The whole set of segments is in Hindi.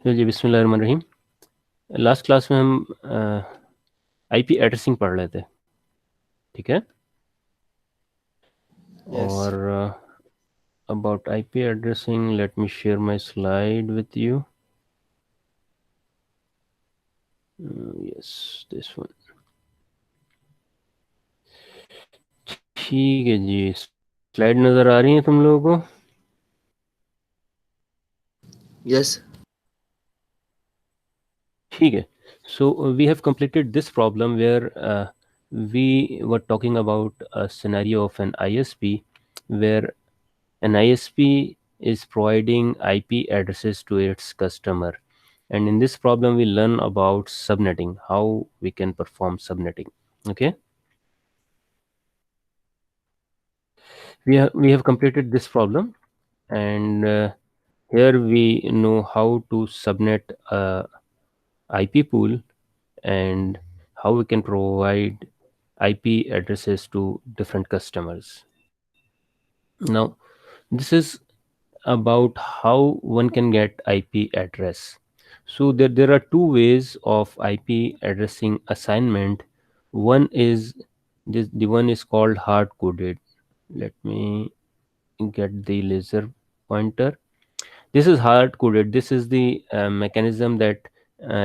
जी बिस्मिल्लाहिर्रहमानिर्रहीम। लास्ट क्लास में हम आईपी एड्रेसिंग पढ़ रहे थे, ठीक है। Yes. और about IP addressing let me share my slide with you. Yes, this one. ठीक है जी, स्लाइड नज़र आ रही है तुम लोगों को? Yes. ठीक है। So we have completed this problem where we were talking about a scenario of an ISP where an ISP is providing IP addresses to its customer. And in this problem, we learn about subnetting, how we can perform subnetting. Okay. We have completed this problem, and here we know how to subnet a IP pool and how we can provide IP addresses to different customers. Now, this is about how one can get IP address. So there are two ways of IP addressing assignment. One is the one is called hard coded. Let me get the laser pointer. This is hard coded. This is the mechanism that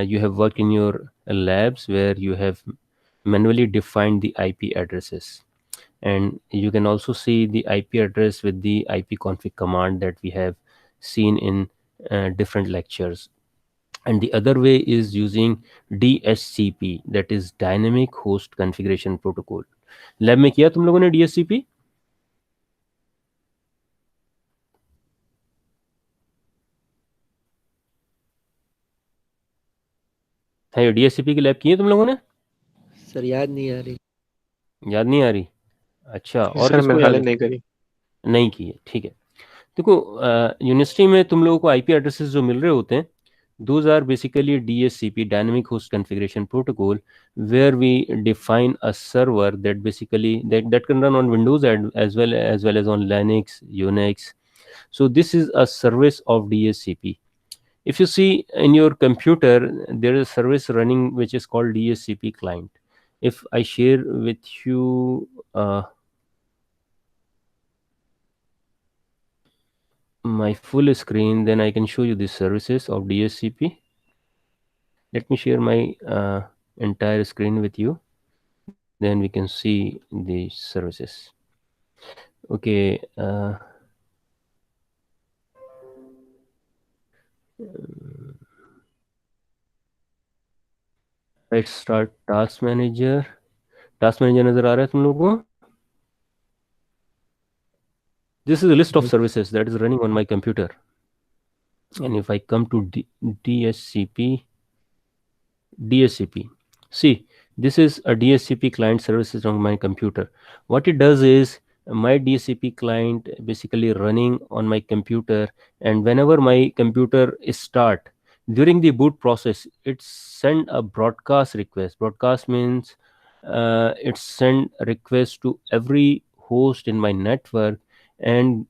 you have worked in your labs where you have manually defined the IP addresses. And you can also see the IP address with the ipconfig command that we have seen in different lectures. And the other way is using DHCP, that is Dynamic Host Configuration Protocol. Lab में किया तुम लोगों ने DHCP? है DHCP की लैब की है तुम लोगों ने? सर याद नहीं आ रही। याद नहीं आ रही? अच्छा, और सर किसको मेरे याद ख्याल है है? नहीं करी। नहीं की है, ठीक है। देखो, यूनिवर्सिटी में तुम लोगों को आईपी एड्रेसेस जो मिल रहे होते हैं, those are basically DHCP, Dynamic Host Configuration Protocol, where we define a server that basically that can run on Windows as well as on Linux, Unix. So this is a service of DHCP. If you see in your computer, there is a service running which is called DHCP client. If I share with you my full screen, then I can show you the services of DHCP. Let me share my entire screen with you, then we can see the services. Okay, let's start task manager. Task manager नजर आ रहा है तुम लोगों को? This is a list of services that is running on my computer. And if I come to DHCP, see, this is a DHCP client services on my computer. What it does is my DHCP client basically running on my computer, and whenever my computer is start, during the boot process, it send a broadcast request. Broadcast means it send a request to every host in my network and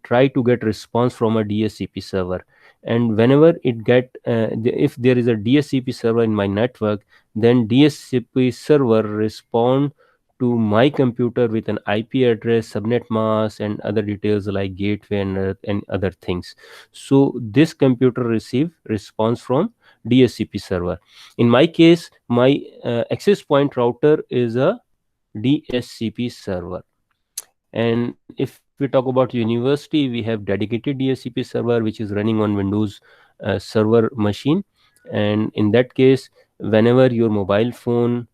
try to get response from a DHCP server. And whenever it get if there is a DHCP server in my network, then DHCP server respond to my computer with an IP address, subnet mask, and other details like gateway and other things. So this computer receive response from DHCP server. In my case, my access point router is a DHCP server. And if we talk about university, we have dedicated DHCP server which is running on Windows server machine. And in that case, whenever your mobile phone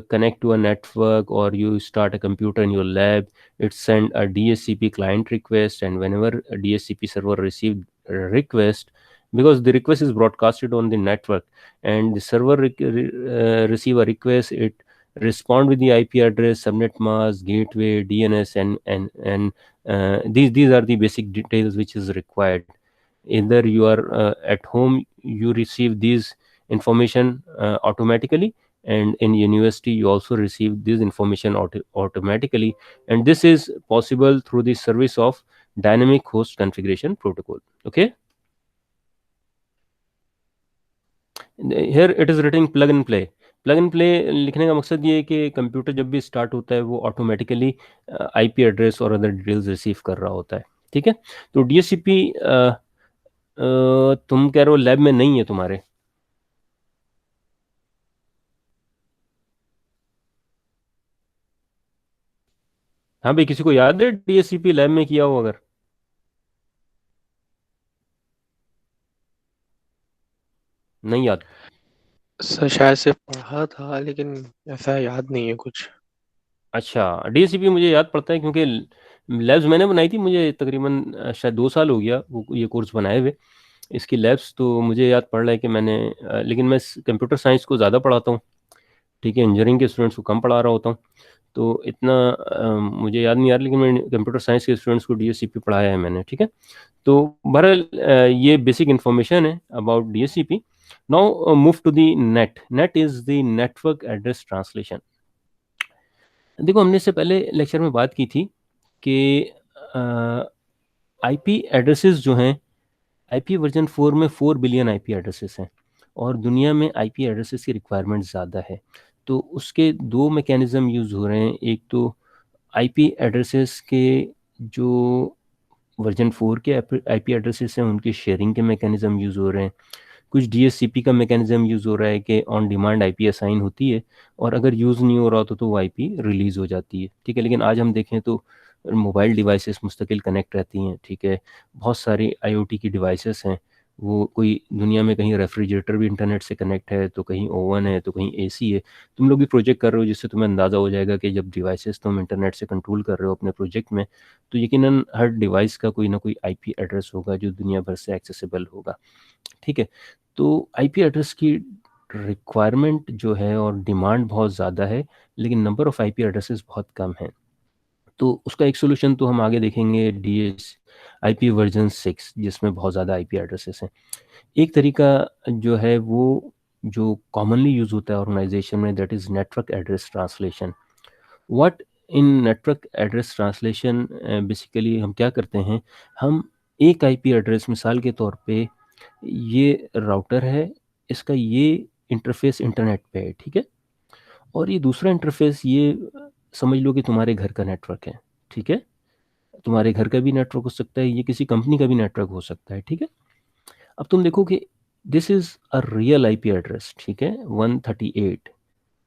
connect to a network or you start a computer in your lab, it send a DHCP client request. And whenever a DHCP server receive a request, because the request is broadcasted on the network, and the server receive a request, it respond with the IP address, subnet mask, gateway, DNS, and these are the basic details which is required. Either you are at home, you receive these information automatically, and in university you also receive this information automatically. And this is possible through the service of Dynamic Host Configuration Protocol. Okay. Here it is written plug and play. Plug and play लिखने का मकसद ये है कि कंप्यूटर जब भी स्टार्ट होता है वो ऑटोमेटिकली आईपी एड्रेस और अदर डिटेल्स रिसीव कर रहा होता है। ठीक है। तो डीएचसीपी तुम कह रहे हो लैब में नहीं है तुम्हारे? हाँ भाई, किसी को याद है डीएचसीपी लैब में किया हो अगर? नहीं याद? सर शायद से पढ़ा था, लेकिन ऐसा याद नहीं है कुछ। अच्छा, डीएचसीपी मुझे याद पड़ता है क्योंकि लैब्स मैंने बनाई थी। मुझे तकरीबन शायद 2 साल हो गया वो ये कोर्स बनाए हुए। इसकी लैब्स तो मुझे याद पड़ रहा है कि मैंने लेकिन मैं कंप्यूटर साइंस को ज़्यादा पढ़ाता हूँ। ठीक है, इंजीनियरिंग के स्टूडेंट्स को कम पढ़ा रहा होता हूँ। तो इतना मुझे याद नहीं आ रहा, लेकिन मैंने कंप्यूटर साइंस के स्टूडेंट्स को डीएचसीपी पढ़ाया है मैंने। ठीक है। तो बहरहाल ये बेसिक इन्फॉर्मेशन है about DHCP. Now move to the NAT. NAT is the network address translation. देखो, हमने इससे पहले लेक्चर में बात की थी कि आईपी एड्रेसेस जो हैं, आईपी वर्जन 4 में 4 बिलियन आईपी एड्रेसेस हैं और दुनिया में आईपी एड्रेसेस की रिक्वायरमेंट ज़्यादा है। तो उसके दो मैकेनिज़्म यूज़ हो रहे हैं। एक तो आईपी एड्रेसेस के जो वर्जन 4 के आईपी एड्रेसेस हैं उनकी शेयरिंग के मैकेनिज़्म यूज़ हो रहे हैं। कुछ डीएचसीपी का मैकेनिज्म यूज़ हो रहा है कि ऑन डिमांड आईपी असाइन होती है और अगर यूज़ नहीं हो रहा तो वो आईपी रिलीज़ हो जाती है। ठीक है। लेकिन आज हम देखें तो मोबाइल डिवाइसेस मुस्तकिल कनेक्ट रहती हैं। ठीक है। बहुत सारी आईओटी की डिवाइसेस हैं। वो कोई दुनिया में कहीं रेफ्रिजरेटर भी इंटरनेट से कनेक्ट है, तो कहीं ओवन है, तो कहीं एसी है। तुम लोग भी प्रोजेक्ट कर रहे हो जिससे तुम्हें अंदाज़ा हो जाएगा कि जब डिवाइसेस तुम इंटरनेट से कंट्रोल कर रहे हो अपने प्रोजेक्ट में, तो यकीनन हर डिवाइस का कोई ना कोई आईपी एड्रेस होगा जो दुनिया भर से एक्सेसिबल होगा। ठीक है। तो आईपी एड्रेस की रिक्वायरमेंट जो है और डिमांड बहुत ज़्यादा है, लेकिन नंबर ऑफ़ आईपी एड्रेसेस बहुत कम है। तो उसका एक सोल्यूशन तो हम आगे देखेंगे, डीएस आईपी वर्जन 6, जिसमें बहुत ज़्यादा आईपी एड्रेसेस हैं। एक तरीका जो है वो जो कॉमनली यूज़ होता है ऑर्गेनाइजेशन में, that is network address translation. What in network address translation, basically हम क्या करते हैं, हम एक आईपी एड्रेस, मिसाल के तौर पे ये राउटर है, इसका ये इंटरफेस इंटरनेट पे है। ठीक है। और ये दूसरा इंटरफेस, ये समझ लो कि तुम्हारे घर का नेटवर्क है। ठीक है। तुम्हारे घर का भी नेटवर्क हो सकता है, ये किसी कंपनी का भी नेटवर्क हो सकता है। ठीक है। अब तुम देखो कि this is a real IP address. ठीक है। 138,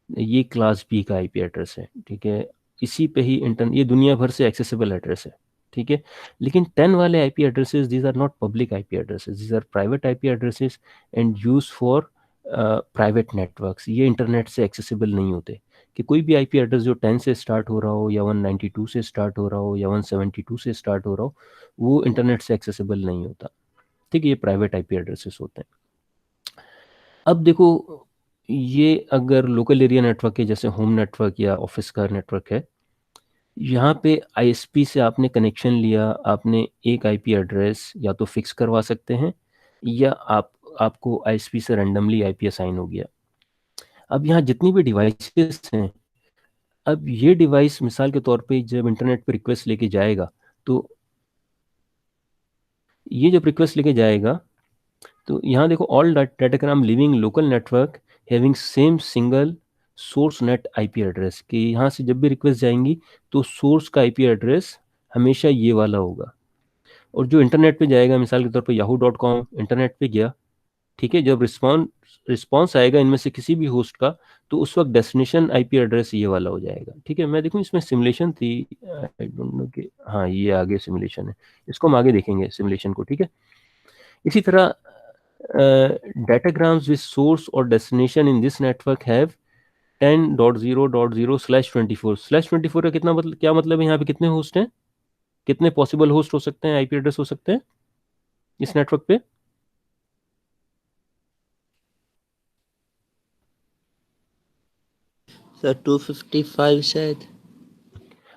ये क्लास बी का आईपी एड्रेस है। ठीक है। इसी पे ही ये दुनिया भर से एक्सेसिबल एड्रेस है। ठीक है। लेकिन 10 वाले IP addresses, these are not public IP addresses, these are private IP addresses and use for private networks. ये इंटरनेट से एक्सेसिबल नहीं होते। कि कोई भी आईपी एड्रेस जो 10 से स्टार्ट हो रहा हो या 192 से स्टार्ट हो रहा हो या 172 से स्टार्ट हो रहा हो, वो इंटरनेट से एक्सेसिबल नहीं होता। ठीक है। ये प्राइवेट आईपी एड्रेसेस होते हैं। अब देखो, ये अगर लोकल एरिया नेटवर्क है, जैसे होम नेटवर्क या ऑफिस का नेटवर्क है, यहाँ पे आईएसपी से आपने कनेक्शन लिया, आपने एक आईपी एड्रेस या तो फिक्स करवा सकते हैं या आपको आईएसपी से रैंडमली आईपी असाइन हो गया। अब यहाँ जितनी भी डिवाइसेस हैं, अब ये डिवाइस मिसाल के तौर पे जब इंटरनेट पे रिक्वेस्ट लेके जाएगा, तो ये जब रिक्वेस्ट लेके जाएगा, तो यहाँ देखो, all datagram living local network having same single source net IP address, कि यहाँ से जब भी रिक्वेस्ट जाएंगी तो सोर्स का आईपी एड्रेस हमेशा ये वाला होगा। और जो इंटरनेट पे जाएगा, मिसाल के तौर पे yahoo.com इंटरनेट पे गया। ठीक है। जब रिस्पॉन्स आएगा इनमें से किसी भी होस्ट का, तो उस वक्त डेस्टिनेशन आईपी एड्रेस ये वाला हो जाएगा। ठीक है। मैं देखूँ इसमें सिमुलेशन थी, आई डोंट नो कि हाँ ये आगे सिमुलेशन है, इसको हम आगे देखेंगे सिमुलेशन को। ठीक है। इसी तरह datagrams with source or destination in this network have 10.0.0/24। Slash 24 का कितना मतलब, क्या मतलब है, यहाँ पे कितने होस्ट हैं, कितने पॉसिबल होस्ट हो सकते हैं, आईपी एड्रेस हो सकते हैं इस नेटवर्क पे? सर 255 शायद।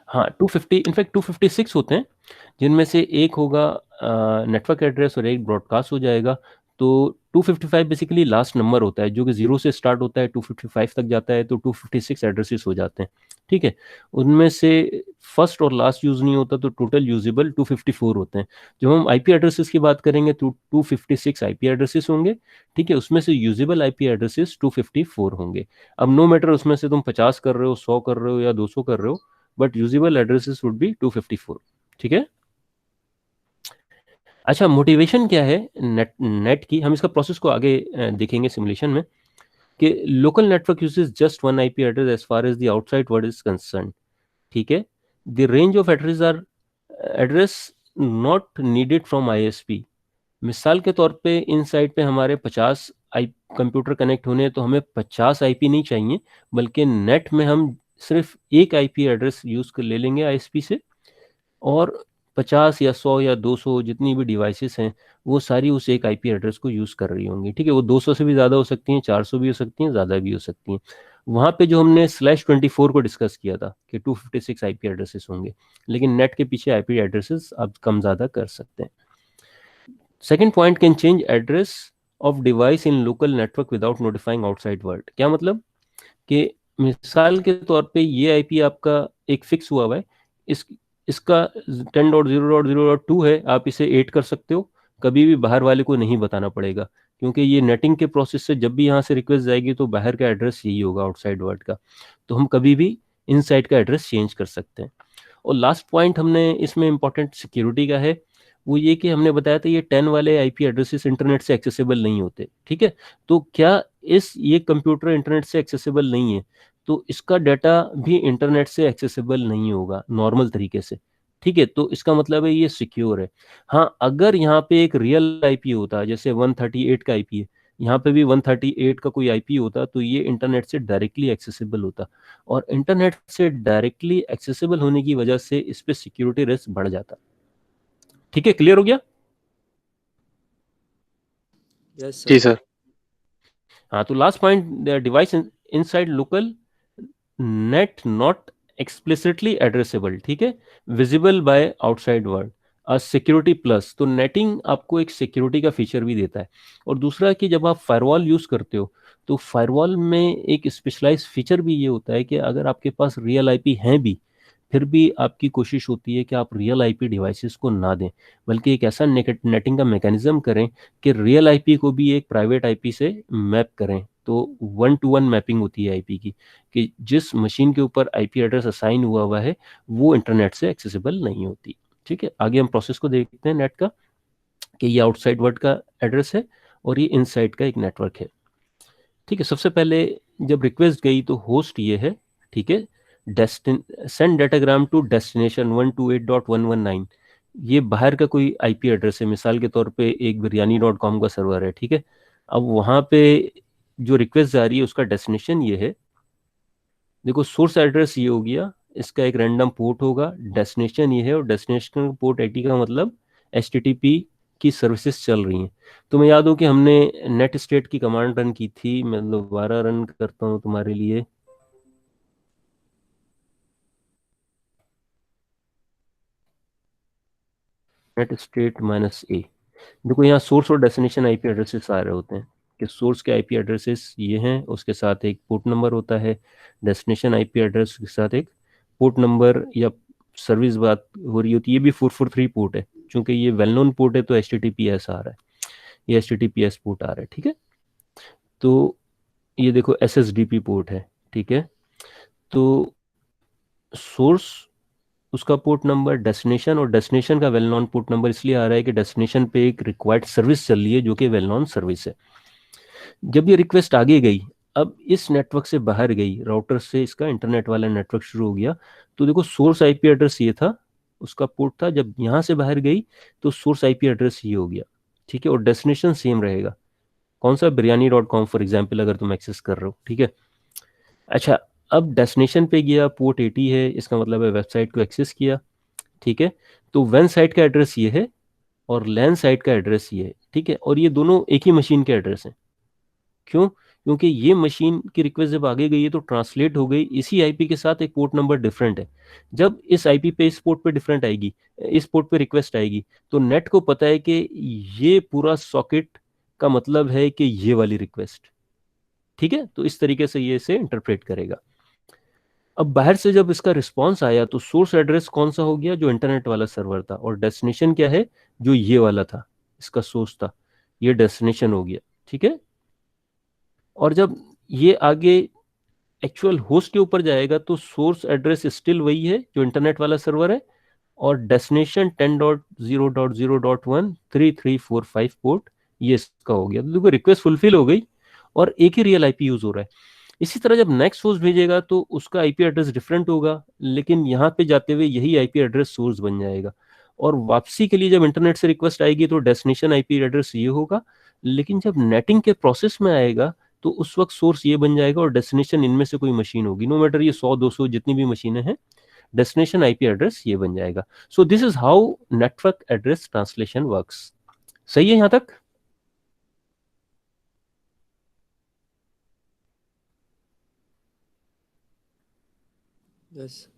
हाँ, 250, इनफैक्ट 256 होते हैं, जिनमें से एक होगा नेटवर्क एड्रेस और एक ब्रॉडकास्ट हो जाएगा। तो 255 बेसिकली लास्ट नंबर होता है, जो कि 0 से स्टार्ट होता है 255 तक जाता है, तो 256 एड्रेसेस हो जाते हैं। ठीक है, उनमें से फर्स्ट और लास्ट यूज़ नहीं होता, तो टोटल यूजेबल 254 होते हैं। जब हम आईपी एड्रेसेस की बात करेंगे तो 256 आईपी एड्रेसेस होंगे। ठीक है, उसमें से यूजेबल आईपी एड्रेसेस 254 होंगे। अब नो मैटर उसमें से तुम 50 कर रहे हो, 100 कर रहे हो या 200 कर रहे हो, but usable addresses would be 254। ठीक है। अच्छा, मोटिवेशन क्या है नेट नेट की, हम इसका प्रोसेस को आगे देखेंगे सिमुलेशन में, कि local network uses just one IP address as far as the outside world is concern. ठीक है, the range of address or address not needed from ISP. मिसाल के तौर पे इन साइड पे हमारे 50 आई कंप्यूटर कनेक्ट होने हैं, तो हमें 50 आईपी नहीं चाहिए, बल्कि नेट में हम सिर्फ एक आईपी एड्रेस यूज कर ले लेंगे आईएसपी से, और 50 या 100 या 200 जितनी भी डिवाइसेस हैं, वो सारी उस एक आईपी एड्रेस को यूज़ कर रही होंगी। ठीक है, वो 200 से भी ज़्यादा हो सकती हैं, 400 भी हो सकती हैं, ज़्यादा भी हो सकती हैं। वहाँ पे जो हमने /24 को डिस्कस किया था कि 256 आईपी एड्रेसेस होंगे, लेकिन नेट के पीछे आईपी एड्रेसेस आप कम ज़्यादा कर सकते हैं। Second point, can change address of device in local network without notifying outside world. क्या मतलब कि मिसाल के तौर पे ये आईपी आपका एक फिक्स हुआ है, इस इसका 10.0.0.2 है, आप इसे 8 कर सकते हो, कभी भी बाहर वाले को नहीं बताना पड़ेगा, क्योंकि ये नेटिंग के प्रोसेस से जब भी यहाँ से रिक्वेस्ट जाएगी तो बाहर का एड्रेस यही होगा आउटसाइड वर्ल्ड का, तो हम कभी भी इनसाइड का एड्रेस चेंज कर सकते हैं। और लास्ट पॉइंट हमने इसमें इंपॉर्टेंट सिक्योरिटी का है, वो ये कि हमने बताया था ये 10 वाले आईपी एड्रेसेस इंटरनेट से एक्सेसिबल नहीं होते। ठीक है, तो क्या ये कंप्यूटर इंटरनेट से एक्सेसिबल नहीं है, तो इसका डाटा भी इंटरनेट से एक्सेसिबल नहीं होगा नॉर्मल तरीके से। ठीक है, तो इसका मतलब है ये सिक्योर है। हाँ, अगर यहाँ पे एक रियल आईपी होता, जैसे 138 का आईपी है, यहाँ पे भी 138 का कोई आईपी होता, तो ये इंटरनेट से डायरेक्टली एक्सेसिबल होता, और इंटरनेट से डायरेक्टली एक्सेसिबल होने की वजह से इस पे सिक्योरिटी रिस्क बढ़ जाता। ठीक है, क्लियर हो गया? Yes, जी sir. सर। हाँ, तो last point, device inside local NAT not explicitly addressable. ठीक है, visible by outside world, security plus, तो नेटिंग आपको एक सिक्योरिटी का फीचर भी देता है। और दूसरा कि जब आप फायरवॉल यूज करते हो, तो फायरवॉल में एक स्पेशलाइज फीचर भी ये होता है कि अगर आपके पास रियल आईपी हैं भी, फिर भी आपकी कोशिश होती है कि आप रियल आईपी डिवाइसेस को ना दें, बल्कि एक ऐसा नेटिंग का मैकेनिज्म करें कि रियल आईपी को भी एक प्राइवेट आईपी से मैप करें। तो 1-to-1 मैपिंग होती है आईपी की, कि जिस मशीन के ऊपर आईपी एड्रेस असाइन हुआ हुआ है वो इंटरनेट से एक्सेसिबल नहीं होती। ठीक है, आगे हम प्रोसेस को देखते हैं नेट का, कि ये आउटसाइड वर्ल्ड का एड्रेस है और ये इनसाइड का एक नेटवर्क है। ठीक है, सबसे पहले जब रिक्वेस्ट गई तो होस्ट ये है। ठीक है, सेंड डाटाग्राम टू डेस्टिनेशन 128.119, ये बाहर का कोई आईपी एड्रेस है, मिसाल के तौर पे एक biryani.com का सर्वर है। ठीक है, अब वहाँ पे जो रिक्वेस्ट जा रही है उसका डेस्टिनेशन ये है। देखो, सोर्स एड्रेस ये हो गया, इसका एक रैंडम पोर्ट होगा, डेस्टिनेशन ये है, और डेस्टिनेशन पोर्ट 80 का मतलब HTTP की सर्विसेज चल रही हैं। तुम्हें याद हो कि हमने नेट स्टेट की कमांड रन की थी, मैं दोबारा रन करता हूँ तुम्हारे लिए। Net state -A। देखो, यहाँ सोर्स और डेस्टिनेशन आईपी एड्रेसेस आ रहे होते हैं, कि सोर्स के आईपी एड्रेसेस ये हैं, उसके साथ एक पोर्ट नंबर होता है, डेस्टिनेशन आईपी एड्रेस के साथ एक पोर्ट नंबर या सर्विस बात हो रही होती है। ये भी 443 पोर्ट है, चूंकि ये वेल नोन पोर्ट है तो HTTPS आ रहा है, ये HTTPS पोर्ट आ रहा है। ठीक है, तो ये देखो SSDP पोर्ट है। ठीक है, तो सोर्स, उसका पोर्ट नंबर, डेस्टिनेशन, और डेस्टिनेशन का वेल नॉन पोर्ट नंबर इसलिए आ रहा है कि डेस्टिनेशन पे एक रिक्वायर्ड सर्विस चल रही है जो कि वेल नॉन सर्विस है। जब ये रिक्वेस्ट आगे गई, अब इस नेटवर्क से बाहर गई, राउटर से इसका इंटरनेट वाला नेटवर्क शुरू हो गया, तो देखो सोर्स आईपी एड्रेस ये था, उसका पोर्ट था, जब यहाँ से बाहर गई तो सोर्स आईपी एड्रेस ये हो गया। ठीक है, और डेस्टिनेशन सेम रहेगा, कौन सा, biryani.com फॉर एग्जाम्पल अगर तुम एक्सेस कर रहे हो। ठीक है, अच्छा, अब डेस्टिनेशन पे गया, पोर्ट 80 है, इसका मतलब है वेबसाइट को एक्सेस किया। ठीक है, तो वेन साइट का एड्रेस ये है और लैन साइट का एड्रेस ये है। ठीक है, और ये दोनों एक ही मशीन के एड्रेस हैं। क्यों? क्योंकि ये मशीन की रिक्वेस्ट जब आगे गई है तो ट्रांसलेट हो गई, इसी आईपी के साथ एक पोर्ट नंबर डिफरेंट है। जब इस आईपी पे इस पोर्ट पे डिफरेंट आएगी, इस पोर्ट पे रिक्वेस्ट आएगी, तो नेट को पता है कि ये पूरा सॉकेट का मतलब है कि ये वाली रिक्वेस्ट। ठीक है, तो इस तरीके से ये इसे इंटरप्रेट करेगा। अब बाहर से जब इसका रिस्पॉन्स आया तो सोर्स एड्रेस कौन सा हो गया, जो इंटरनेट वाला सर्वर था, और डेस्टिनेशन क्या है, जो ये वाला था, इसका सोर्स था, ये डेस्टिनेशन हो गया। ठीक है, और जब ये आगे एक्चुअल होस्ट के ऊपर जाएगा तो सोर्स एड्रेस स्टिल वही है जो इंटरनेट वाला सर्वर है, और डेस्टिनेशन 10.0.0.1 3345 पोर्ट ये इसका हो गया। तो देखो रिक्वेस्ट फुलफिल हो गई और एक ही रियल आईपी यूज हो रहा है। इसी तरह जब नेक्स्ट होस्ट भेजेगा तो उसका आईपी एड्रेस डिफरेंट होगा, लेकिन यहाँ पे जाते हुए यही आईपी एड्रेस सोर्स बन जाएगा। और वापसी के लिए जब इंटरनेट से रिक्वेस्ट आएगी तो डेस्टिनेशन आईपी एड्रेस ये होगा, लेकिन जब नेटिंग के प्रोसेस में आएगा तो उस वक्त सोर्स ये बन जाएगा और डेस्टिनेशन इनमें से कोई मशीन होगी, नो मैटर ये 100 200 जितनी भी मशीनें हैं, डेस्टिनेशन आईपी एड्रेस ये बन जाएगा। So this is how network address translation works. सही है यहां तक? यस।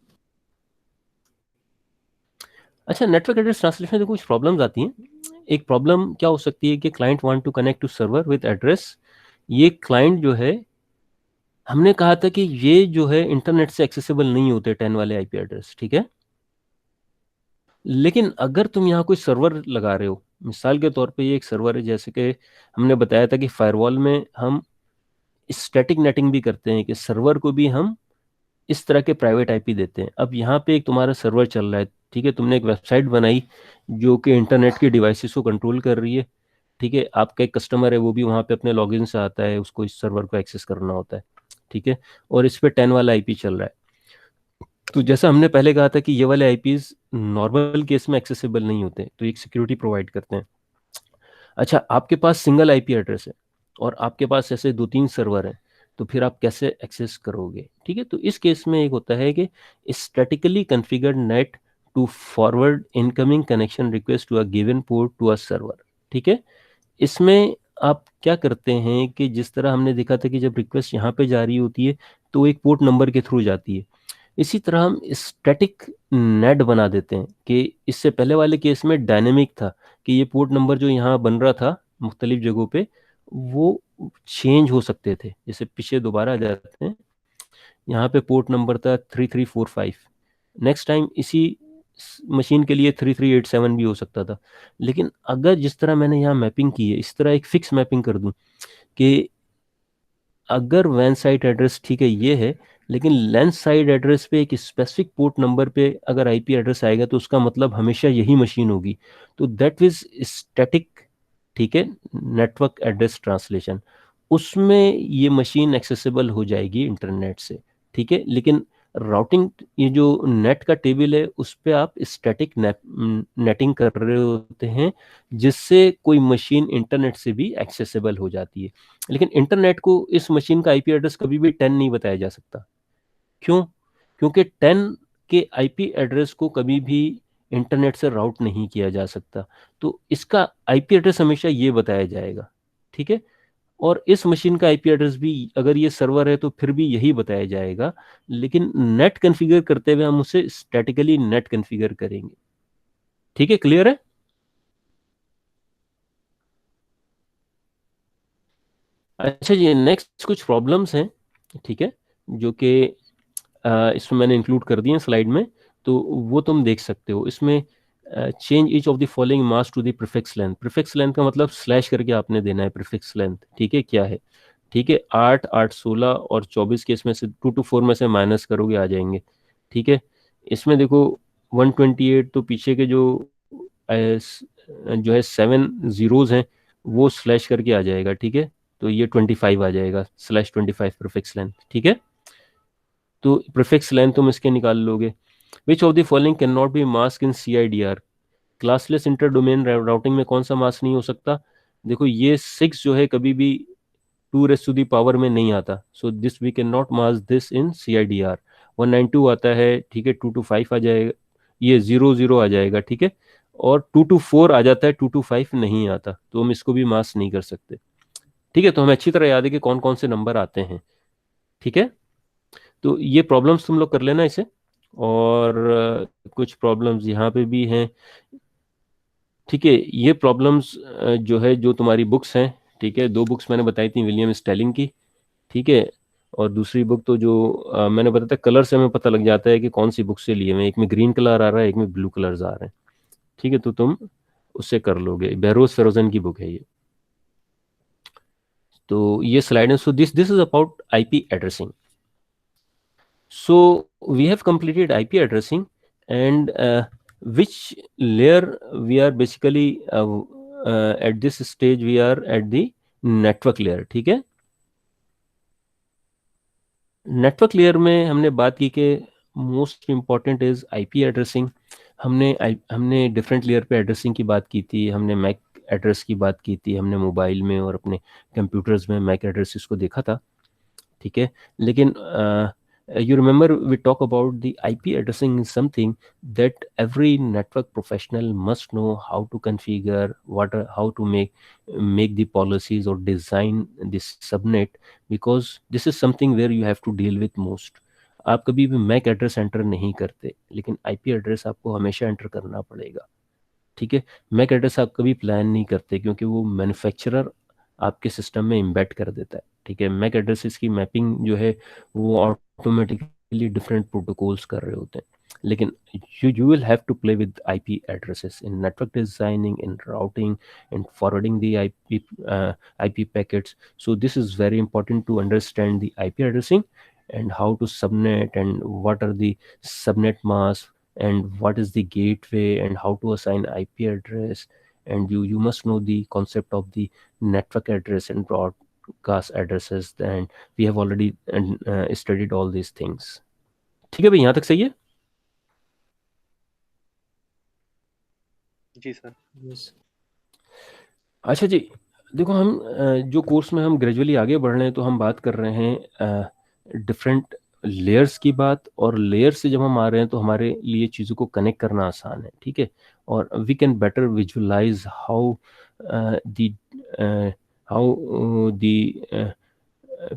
अच्छा, नेटवर्क एड्रेस ट्रांसलेशन में कुछ प्रॉब्लम्स आती हैं। एक प्रॉब्लम क्या हो सकती है कि client want to connect to server with address. ये क्लाइंट जो है, हमने कहा था कि ये जो है इंटरनेट से एक्सेसिबल नहीं होते 10 वाले आईपी एड्रेस। ठीक है, लेकिन अगर तुम यहाँ कोई सर्वर लगा रहे हो, मिसाल के तौर पे ये एक सर्वर है, जैसे कि हमने बताया था कि फायरवॉल में हम स्टैटिक नेटिंग भी करते हैं, कि सर्वर को भी हम इस तरह के प्राइवेट आईपी देते हैं। अब यहाँ पे एक तुम्हारा सर्वर चल रहा है, ठीक है, तुमने एक वेबसाइट बनाई जो कि इंटरनेट के डिवाइसेस को कंट्रोल कर रही है। ठीक है, आपका एक कस्टमर है, वो भी वहाँ पे अपने लॉगिन से आता है, उसको इस सर्वर को एक्सेस करना होता है। ठीक है, और इस पे 10 वाला आईपी चल रहा है। तो जैसा हमने पहले कहा था कि ये वाले आईपीज नॉर्मल केस में एक्सेसिबल नहीं होते, तो एक सिक्योरिटी प्रोवाइड करते हैं। अच्छा, आपके पास सिंगल आईपी एड्रेस है और आपके पास ऐसे 2 3 सर्वर हैं, तो फिर आप कैसे एक्सेस करोगे? ठीक है, तो इस केस में एक होता है कि statically configured NAT to forward incoming connection request to a given port to a server. ठीक है, इसमें आप क्या करते हैं कि जिस तरह हमने देखा था कि जब रिक्वेस्ट यहाँ पे जा रही होती है तो एक पोर्ट नंबर के थ्रू जाती है, इसी तरह हम स्टैटिक नेट बना देते हैं। कि इससे पहले वाले केस में डायनेमिक था कि ये पोर्ट नंबर जो यहाँ बन रहा था मुख्तलिफ जगहों पे, वो चेंज हो सकते थे। जैसे पीछे दोबारा आ जाते हैं, यहाँ पे पोर्ट नंबर था 3345, नेक्स्ट टाइम इसी मशीन के लिए 3387 भी हो सकता था। लेकिन अगर जिस तरह मैंने यहाँ मैपिंग की है, इस तरह एक फिक्स मैपिंग कर दूं कि अगर वैन साइट एड्रेस ठीक है ये है, लेकिन लेंथ साइड एड्रेस पे एक स्पेसिफिक पोर्ट नंबर पे अगर आईपी एड्रेस आएगा तो उसका मतलब हमेशा यही मशीन होगी, तो दैट इज स्टैटिक। ठीक है, नेटवर्क एड्रेस ट्रांसलेशन, उसमें ये मशीन एक्सेसिबल हो जाएगी इंटरनेट से। ठीक है, लेकिन राउटिंग, ये जो नेट का टेबल है उस पे आप स्टैटिक नेटिंग कर रहे होते हैं, जिससे कोई मशीन इंटरनेट से भी एक्सेसिबल हो जाती है। लेकिन इंटरनेट को इस मशीन का आईपी एड्रेस कभी भी 10 नहीं बताया जा सकता। क्यों? क्योंकि 10 के आईपी एड्रेस को कभी भी इंटरनेट से राउट नहीं किया जा सकता, तो इसका आईपी एड्रेस हमेशा ये बताया जाएगा। ठीक है, और इस मशीन का आईपी एड्रेस भी अगर ये सर्वर है तो फिर भी यही बताया जाएगा, लेकिन नेट कॉन्फ़िगर करते हुए हम उसे स्टैटिकली नेट कॉन्फ़िगर करेंगे। ठीक है, क्लियर है? अच्छा जी, नेक्स्ट कुछ प्रॉब्लम्स हैं। ठीक है, जो कि इसमें मैंने इंक्लूड कर दिए हैं स्लाइड में, तो वो तुम देख सकते हो। इसमें change each of the following mask to the prefix length. Prefix length का मतलब स्लैश करके आपने देना है प्रीफिक्स लेंथ। ठीक है, क्या है? ठीक है, 8 8 16 और 24 के इसमें से 2 to 4 में से माइनस करोगे आ जाएंगे। ठीक है, इसमें देखो 128, तो पीछे के जो है 7 जीरोज हैं वो स्लैश करके आ जाएगा। ठीक है, तो ये 25 आ जाएगा, /25 प्रीफिक्स लेंथ। ठीक है, तो प्रीफिक्स लेंथ तुम इसके निकाल लोगे। Which of the following can not be mask in CIDR। Classless inter domain routing में कौन सा मास्क नहीं हो सकता? देखो ये 6 जो है कभी भी 2 raised to the power में नहीं आता, so this we can not mask this in CIDR। 192 आता है, ठीक है, 2 to 5 आ जाएगा, ये 0 0 आ जाएगा। ठीक है, और 2 to 4 आ जाता है, 2 to 5 नहीं आता, तो हम इसको भी मास्क नहीं कर सकते। ठीक है, तो हमें अच्छी तरह याद है कि कौन कौन से नंबर आते हैं। ठीक है, तो ये प्रॉब्लम्स तुम लोग कर लेना इसे, और कुछ प्रॉब्लम्स यहाँ पे भी हैं। ठीक है, ये प्रॉब्लम्स जो है जो तुम्हारी बुक्स हैं ठीक है, 2 बुक्स मैंने बताई थी विलियम स्टेलिंग की, ठीक है। और दूसरी बुक तो जो मैंने बताया था, कलर से हमें पता लग जाता है कि कौन सी बुक से लिए हुए हैं, एक में ग्रीन कलर आ रहा है, एक में ब्लू कलर्स आ रहे हैं, ठीक है। तो तुम उससे कर लोगे, बेरोज फेरोजन की बुक है ये। तो ये स्लाइड है, so this is about IP addressing. So we have completed IP addressing, and which layer we are basically at this stage we are at the network layer, ठीक है। नेटवर्क लेयर में हमने बात की कि most important is IP addressing. हमने डिफरेंट लेयर पे एड्रेसिंग की बात की थी, हमने मैक एड्रेस की बात की थी, हमने मोबाइल में और अपने कंप्यूटर्स में मैक एड्रेसेस को देखा था, ठीक है। लेकिन you remember we talk about the IP addressing is something that every network professional must know how to configure, how to make the policies or design this subnet, because this is something where you have to deal with most. आप कभी भी मैक एड्रेस एंटर नहीं करते, लेकिन आईपी एड्रेस आपको हमेशा एंटर करना पड़ेगा, ठीक है। मैक एड्रेस आप कभी प्लान नहीं करते क्योंकि वो मैन्युफैक्चरर आपके सिस्टम में इम्बेड कर देता है, ठीक है। मैक एड्रेसेस की मैपिंग जो है वो ऑटोमेटिकली डिफरेंट प्रोटोकॉल्स कर रहे होते हैं, लेकिन you will have to play with IP addresses in network designing, in routing, and forwarding the IP packets. So this is very important to understand the IP addressing and how to subnet, and what are the subnet masks, and what is the gateway, and how to assign IP address. And you must know the concept of the network address and broadcast addresses, and we have already studied all these things. ठीक है भाई, यहाँ तक सही है। जी सर। Yes. अच्छा जी, देखो हम जो कोर्स में हम ग्रेजुअली आगे बढ़ रहे हैं, तो हम बात कर रहे हैं डिफरेंट लेयर्स की बात, और लेयर से जब हम आ रहे हैं तो हमारे लिए चीज़ों को कनेक्ट करना आसान है, ठीक है। और we can better visualise the how the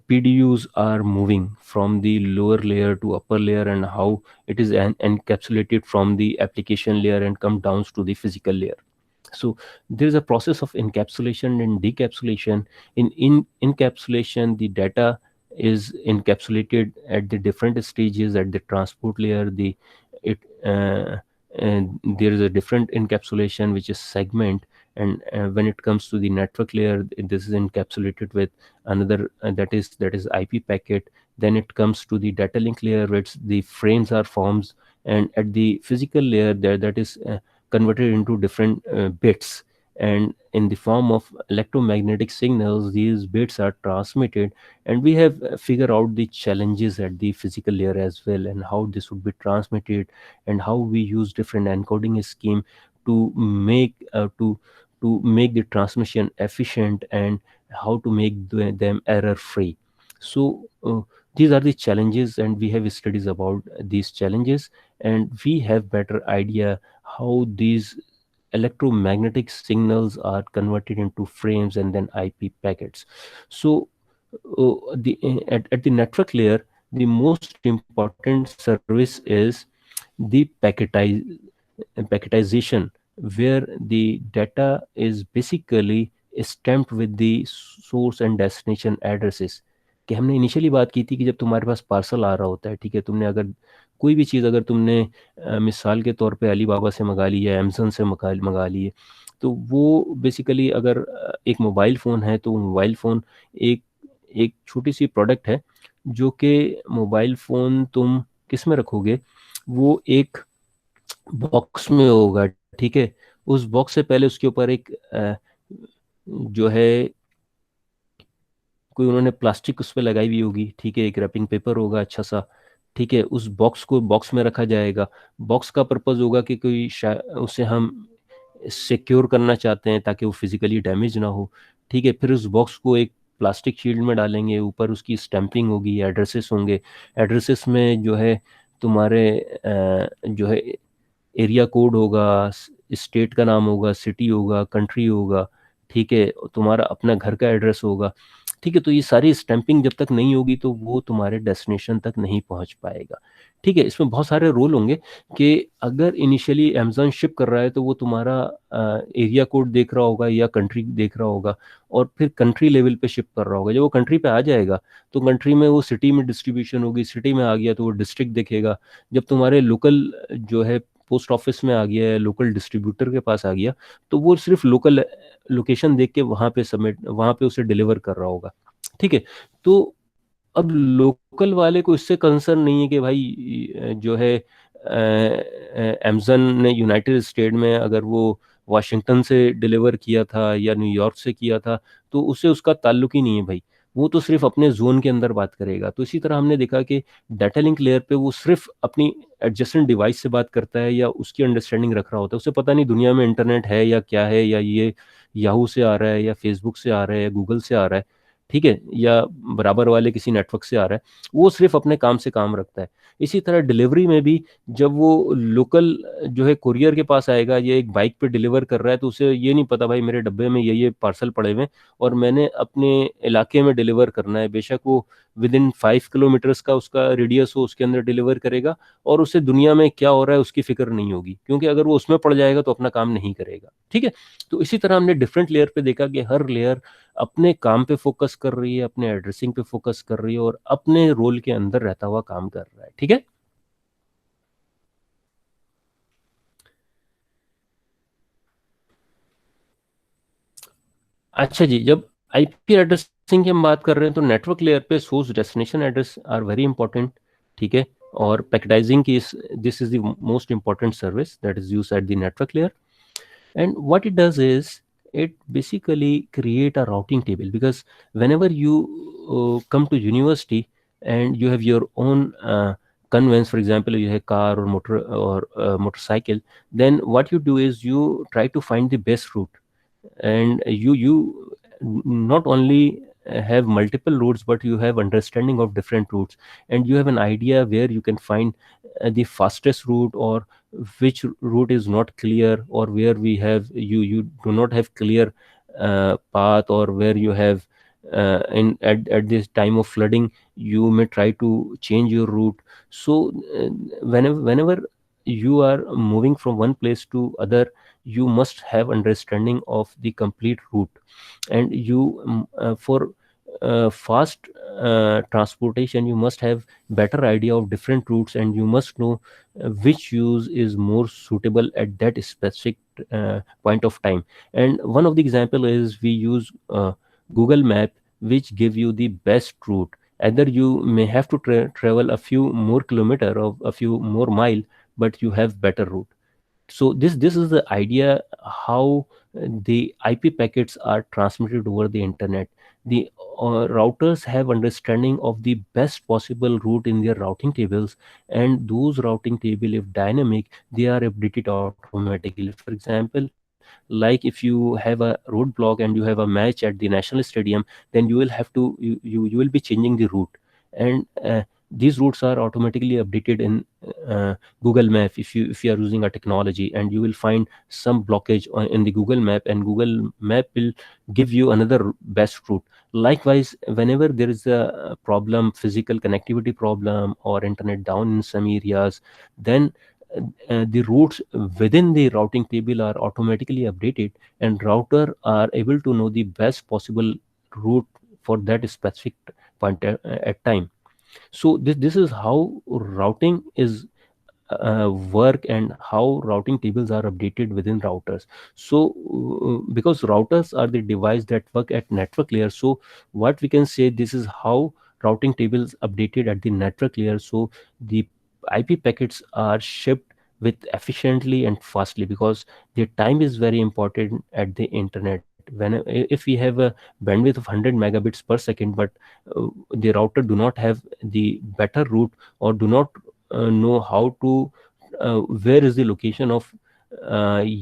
PDUs are moving from the lower layer to upper layer, and how it is encapsulated from the application layer and come down to the physical layer. So there is a process of encapsulation and decapsulation. In encapsulation, the data is encapsulated at the different stages at the transport layer. It and there is a different encapsulation which is segment, and when it comes to the network layer, this is encapsulated with another that is IP packet. Then it comes to the data link layer, which the frames are forms, and at the physical layer there, that is converted into different bits, and in the form of electromagnetic signals these bits are transmitted. And we have figured out the challenges at the physical layer as well, and how this would be transmitted, and how we use different encoding scheme to make the transmission efficient, and how to make them error free. So these are the challenges, and we have studies about these challenges, and we have better idea how these electromagnetic signals are converted into frames and then IP packets. So at the network layer, the most important service is the packetization, where the data is basically stamped with the source and destination addresses. कि हमने इनिशियली बात की थी कि जब तुम्हारे पास पार्सल आ रहा होता है, ठीक है, तुमने अगर कोई भी चीज़, अगर तुमने मिसाल के तौर पे अली बाबा से मंगा ली या अमेज़न से मंगा ली है, तो वो बेसिकली अगर एक मोबाइल फ़ोन है, तो मोबाइल फ़ोन एक एक छोटी सी प्रोडक्ट है, जो कि मोबाइल फ़ोन तुम किस में रखोगे, वो एक बॉक्स में होगा, ठीक है। उस बॉक्स से पहले उसके ऊपर एक जो है कोई उन्होंने प्लास्टिक उस पर लगाई हुई होगी, ठीक है, एक रैपिंग पेपर होगा अच्छा सा, ठीक है। उस बॉक्स को बॉक्स में रखा जाएगा। बॉक्स का पर्पज़ होगा कि उसे हम सिक्योर करना चाहते हैं ताकि वो फिजिकली डैमेज ना हो, ठीक है। फिर उस बॉक्स को एक प्लास्टिक शील्ड में डालेंगे, ऊपर उसकी स्टैंपिंग होगी, एड्रेसेस होंगे। एड्रेसेस में जो है तुम्हारे जो है एरिया कोड होगा, स्टेट का नाम होगा, सिटी होगा, कंट्री होगा, ठीक है, तुम्हारा अपना घर का एड्रेस होगा। ठीक है, तो ये सारी स्टैंपिंग जब तक नहीं होगी तो वो तुम्हारे डेस्टिनेशन तक नहीं पहुंच पाएगा। ठीक है, इसमें बहुत सारे रोल होंगे कि अगर इनिशियली अमेजोन शिप कर रहा है तो वो तुम्हारा एरिया कोड देख रहा होगा या कंट्री देख रहा होगा, और फिर कंट्री लेवल पे शिप कर रहा होगा। जब वो कंट्री पे आ जाएगा तो कंट्री में वो सिटी में डिस्ट्रीब्यूशन होगी, सिटी में आ गया तो वो डिस्ट्रिक्ट देखेगा। जब तुम्हारे लोकल जो है पोस्ट ऑफिस में आ गया है, लोकल डिस्ट्रीब्यूटर के पास आ गया, तो वो सिर्फ लोकल लोकेशन देख के वहां पे सबमिट, वहां पे उसे डिलीवर कर रहा होगा। ठीक है, तो अब लोकल वाले को इससे कंसर्न नहीं है कि भाई जो है अमेजन ने यूनाइटेड स्टेट में अगर वो वाशिंगटन से डिलीवर किया था या न्यूयॉर्क से किया था, तो उससे उसका ताल्लुक ही नहीं है भाई। वो तो सिर्फ अपने जोन के अंदर बात करेगा। तो इसी तरह हमने देखा कि डाटा लिंक लेयर पे वो सिर्फ अपनी एडजेसेंट डिवाइस से बात करता है या उसकी अंडरस्टैंडिंग रख रहा होता है। उसे पता नहीं दुनिया में इंटरनेट है या क्या है, या ये याहू से आ रहा है या फेसबुक से आ रहा है या गूगल से आ रहा है, ठीक है, या बराबर वाले किसी नेटवर्क से आ रहा है। वो सिर्फ अपने काम से काम रखता है। इसी तरह डिलीवरी में भी जब वो लोकल जो है कुरियर के पास आएगा, ये एक बाइक पे डिलीवर कर रहा है, तो उसे ये नहीं पता भाई मेरे डब्बे में ये पार्सल पड़े हुए हैं और मैंने अपने इलाके में डिलीवर करना है। बेशक वो विद इन 5 किलोमीटर्स का उसका रेडियस हो, उसके अंदर डिलीवर करेगा, और उसे दुनिया में क्या हो रहा है उसकी फिक्र नहीं होगी, क्योंकि अगर वो उसमें पड़ जाएगा तो अपना काम नहीं करेगा। ठीक है, तो इसी तरह हमने डिफरेंट लेयर पे देखा कि हर लेयर अपने काम पे फोकस कर रही है, अपने एड्रेसिंग पे फोकस कर रही है और अपने रोल के अंदर रहता हुआ काम कर रहा है। ठीक है, अच्छा जी, जब आईपी एड्रेसिंग की हम बात कर रहे हैं तो नेटवर्क लेयर पे source destination address are very important. ठीक है, और पैकेटाइजिंग की this is the most important service that is used at the network layer. And what it does is it basically create a routing table, because whenever you come to university and you have your own conveyance, for example you have car or motor or motorcycle, then what you do is you try to find the best route. And you not only have multiple routes, but you have understanding of different routes, and you have an idea where you can find the fastest route, or which route is not clear, or where we have you do not have clear path, or where you have at this time of flooding you may try to change your route. So whenever you are moving from one place to other, you must have understanding of the complete route. And you for fast transportation you must have better idea of different routes, and you must know which use is more suitable at that specific point of time. And one of the example is we use Google Map, which give you the best route. Either you may have to travel a few more kilometer or a few more mile, but you have better route. So this is the idea how the IP packets are transmitted over the internet. The routers have understanding of the best possible route in their routing tables, and those routing table, if dynamic, they are updated automatically. For example, like if you have a roadblock and you have a match at the national stadium, then you will have to you will be changing the route. And these routes are automatically updated in Google Map. If you are using a technology and you will find some blockage in the Google Map, and Google Map will give you another best route. Likewise, whenever there is a problem, physical connectivity problem or internet down in some areas, then the routes within the routing table are automatically updated, and router are able to know the best possible route for that specific point at time. So this is how routing is work, and how routing tables are updated within routers. So because routers are the device that work at network layer, so what we can say, this is how routing tables updated at the network layer. So the IP packets are shipped with efficiently and fastly, because the time is very important at the internet. When if we have a bandwidth of 100 megabits per second, but the router do not have the better route, or do not know how to where is the location of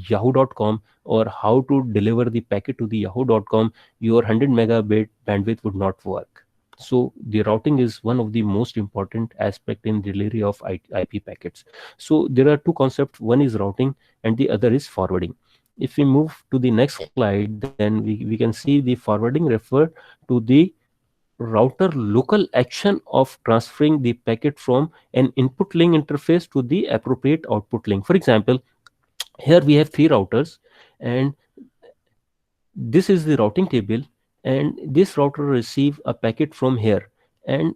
yahoo.com, or how to deliver the packet to the yahoo.com, your 100 megabit bandwidth would not work. So the routing is one of the most important aspect in delivery of IP packets. So there are two concepts: one is routing and the other is forwarding. If we move to the next slide, then we can see the forwarding refer to the router local action of transferring the packet from an input link interface to the appropriate output link. For example, here we have three routers, and this is the routing table, and this router receive a packet from here, and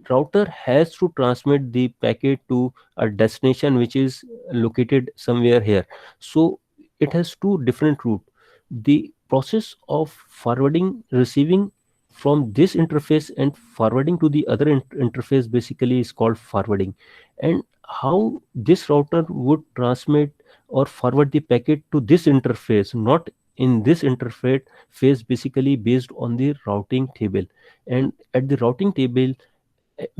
router has to transmit the packet to a destination which is located somewhere here. So it has two different route. The process of forwarding, receiving from this interface and forwarding to the other interface basically is called forwarding. And how this router would transmit or forward the packet to this interface, not in this interface phase, basically based on the routing table. And at the routing table,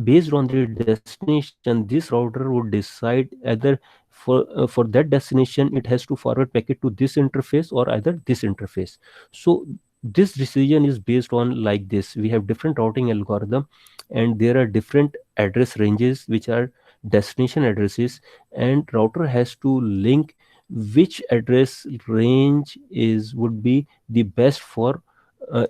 based on the destination, this router would decide either for that destination it has to forward packet to this interface or either this interface. So this decision is based on like this. We have different routing algorithm, and there are different address ranges which are destination addresses, and router has to link which address range is would be the best for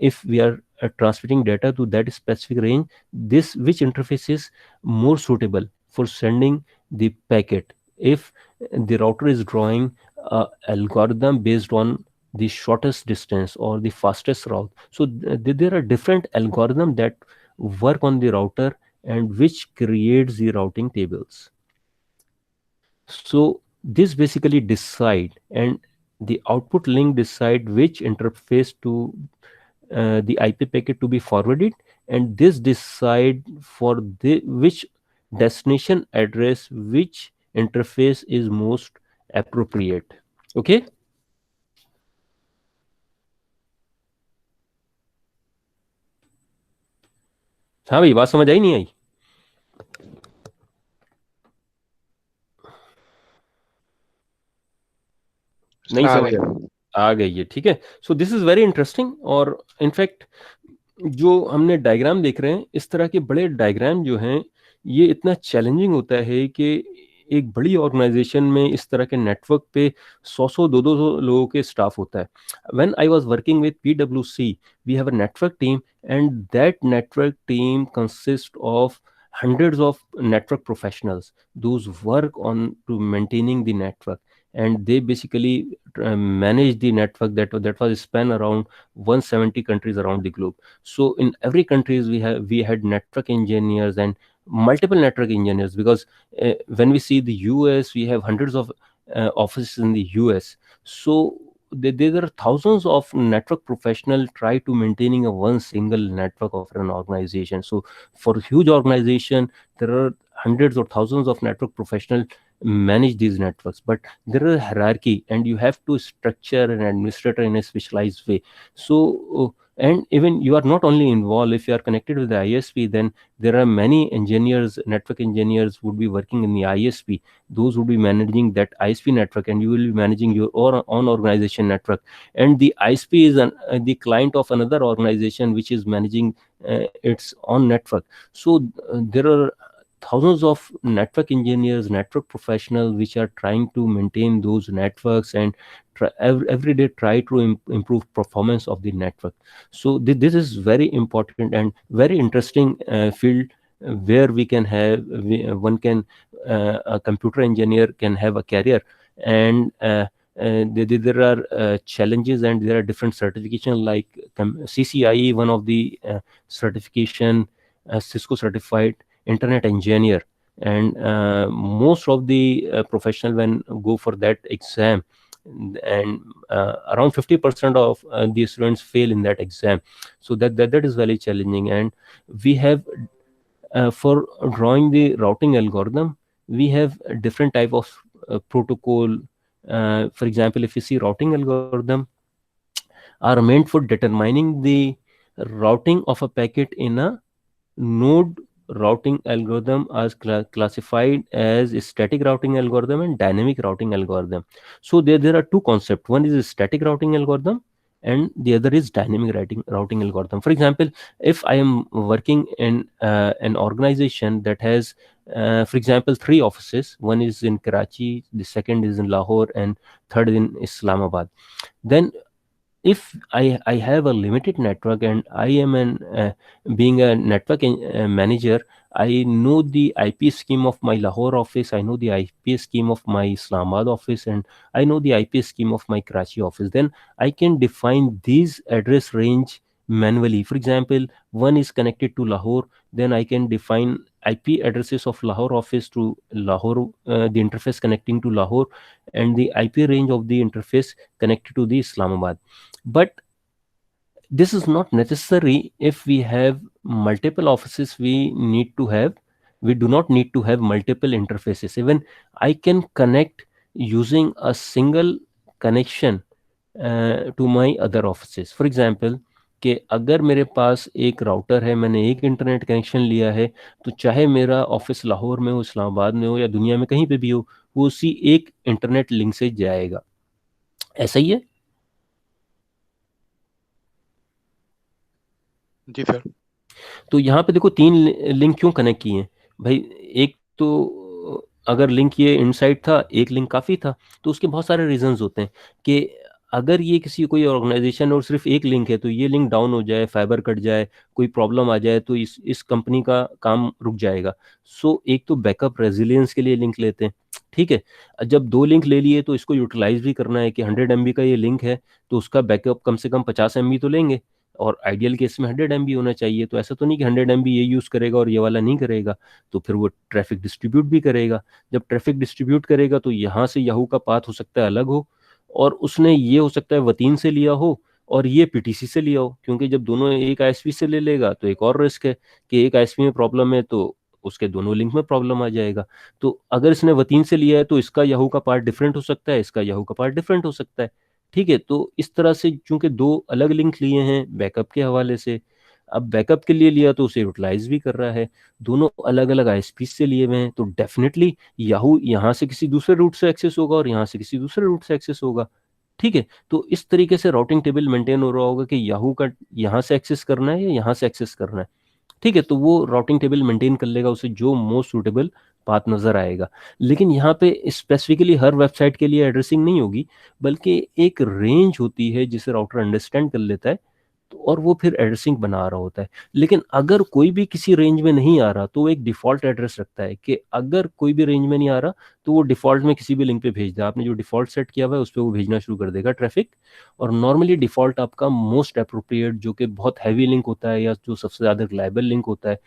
if we are transmitting data to that specific range, this which interface is more suitable for sending the packet. If the router is drawing a algorithm based on the shortest distance or the fastest route, so there are different algorithm that work on the router and which creates the routing tables. So this basically decide, and the output link decide which interface to the IP packet to be forwarded, and this decide for the which destination address which interface is most appropriate. Okay. हाँ भाई, बात समझ आई नहीं आई? नहीं आ समझ गई। आ गई है, ठीक है. So this is very interesting. और इनफैक्ट जो हमने डायग्राम देख रहे हैं, इस तरह के बड़े डायग्राम जो हैं, ये इतना चैलेंजिंग होता है कि एक बड़ी ऑर्गेनाइजेशन में इस तरह के नेटवर्क पे 100 200 लोगों के स्टाफ होता है. When I was working with PwC, we have a network team, and that network team consist of hundreds of network professionals. Those work on to maintaining the network, and they basically manage the network that was span around 170 countries around the globe. So in every countries we had network engineers and multiple network engineers, because when we see the US, we have hundreds of offices in the US. So there are thousands of network professionals try to maintaining a one single network of an organization. So for huge organization, there are hundreds or thousands of network professionals manage these networks, but there is a hierarchy, and you have to structure an administrator in a specialized way. So and even you are not only involved, if you are connected with the ISP, then there are many engineers, network engineers would be working in the ISP. Those would be managing that ISP network, and you will be managing your own organization network. And the ISP is the client of another organization which is managing its own network. So there are thousands of network engineers, network professionals which are trying to maintain those networks and every day try to improve performance of the network. So this is very important and very interesting field, where we can have one can a computer engineer can have a career. And there are challenges, and there are different certification like CCIE, one of the certification, Cisco certified internet engineer. And most of the professional when go for that exam, and around 50% of the students fail in that exam. So that is very challenging. And we have for drawing the routing algorithm, we have a different type of protocol. For example, if you see routing algorithm are meant for determining the routing of a packet in a node. Routing algorithm as classified as a static routing algorithm and dynamic routing algorithm. So there are two concepts. One is a static routing algorithm, and the other is dynamic routing algorithm. For example, if I am working in an organization that has for example, three offices. One is in Karachi, the second is in Lahore, and third in Islamabad. Then if I have a limited network and I am an being a network manager, I know the IP scheme of my Lahore office, I know the IP scheme of my Islamabad office, and I know the IP scheme of my Karachi office. Then I can define these address range manually. For example, one is connected to Lahore, then I can define IP addresses of Lahore office to Lahore, the interface connecting to Lahore, and the IP range of the interface connected to the Islamabad. But this is not necessary. If we have multiple offices, we do not need to have multiple interfaces. Even I can connect using a single connection to my other offices. For example, कि अगर मेरे पास एक राउटर है, मैंने एक इंटरनेट कनेक्शन लिया है, तो चाहे मेरा ऑफिस लाहौर में हो, इस्लामाबाद में हो, या दुनिया में कहीं पे भी हो, वो उसी एक इंटरनेट लिंक से जाएगा. ऐसा ही है. जी सर. तो यहाँ पे देखो 3 लिंक क्यों कनेक्ट किए हैं भाई. एक तो अगर लिंक ये इनसाइड था, एक लिंक काफ़ी था, तो उसके बहुत सारे रीजंस होते हैं कि अगर ये किसी कोई ऑर्गेनाइजेशन और सिर्फ एक लिंक है, तो ये लिंक डाउन हो जाए, फाइबर कट जाए, कोई प्रॉब्लम आ जाए, तो इस कंपनी का काम रुक जाएगा. सो एक तो बैकअप रेजिलियंस के लिए लिंक लेते हैं. ठीक है. जब 2 लिंक ले लिए तो इसको यूटिलाइज भी करना है कि 100 MB का ये लिंक है, तो उसका बैकअप कम से कम 50 MB तो लेंगे, और आइडियल केस में 100 MB होना चाहिए. तो ऐसा तो नहीं कि 100 MB ये यूज़ करेगा और ये वाला नहीं करेगा. तो फिर वो ट्रैफिक डिस्ट्रीब्यूट भी करेगा. जब ट्रैफिक डिस्ट्रीब्यूट करेगा तो यहाँ से याहू का पाथ हो सकता है अलग हो, और उसने ये हो सकता है वतीन से लिया हो, और ये पीटीसी से लिया हो. क्योंकि जब दोनों एक आईएसपी से ले लेगा तो एक और रिस्क है कि एक आईएसपी में प्रॉब्लम है तो उसके दोनों लिंक में प्रॉब्लम आ जाएगा. तो अगर इसने वतीन से लिया है तो इसका याहू का पार्ट डिफरेंट हो सकता है, इसका याहू का पार्ट डिफरेंट हो सकता है. ठीक है. तो इस तरह से चूंकि 2 अलग लिंक लिए हैं बैकअप के हवाले से, अब बैकअप के लिए लिया तो उसे यूटिलाइज भी कर रहा है. दोनों अलग अलग आईएसपी से लिए हुए हैं, तो डेफिनेटली याहू यहाँ से किसी दूसरे रूट से एक्सेस होगा और यहाँ से किसी दूसरे रूट से एक्सेस होगा. ठीक है. तो इस तरीके से राउटिंग टेबल मेंटेन हो रहा होगा कि याहू का यहाँ से एक्सेस करना है या यहाँ से एक्सेस करना है. ठीक है. तो वो राउटिंग टेबल मेंटेन कर लेगा, उसे जो मोस्ट सूटेबल पाथ नज़र आएगा. लेकिन यहाँ पे स्पेसिफिकली हर वेबसाइट के लिए एड्रेसिंग नहीं होगी, बल्कि एक रेंज होती है जिसे राउटर अंडरस्टैंड कर लेता है, तो और वो फिर एड्रेसिंग बना रहा होता है. लेकिन अगर कोई भी किसी रेंज में नहीं आ रहा, तो वो एक डिफ़ॉल्ट एड्रेस रखता है कि अगर कोई भी रेंज में नहीं आ रहा, तो वो डिफ़ॉल्ट में किसी भी लिंक पे भेज दे. आपने जो डिफ़ॉल्ट सेट किया हुआ है उस पर वो भेजना शुरू कर देगा ट्रैफिक. और नॉर्मली डिफ़ॉल्ट आपका मोस्ट अप्रोप्रिएट, जो कि बहुत हैवी लिंक होता है या जो सबसे ज़्यादा रिलायबल लिंक होता है,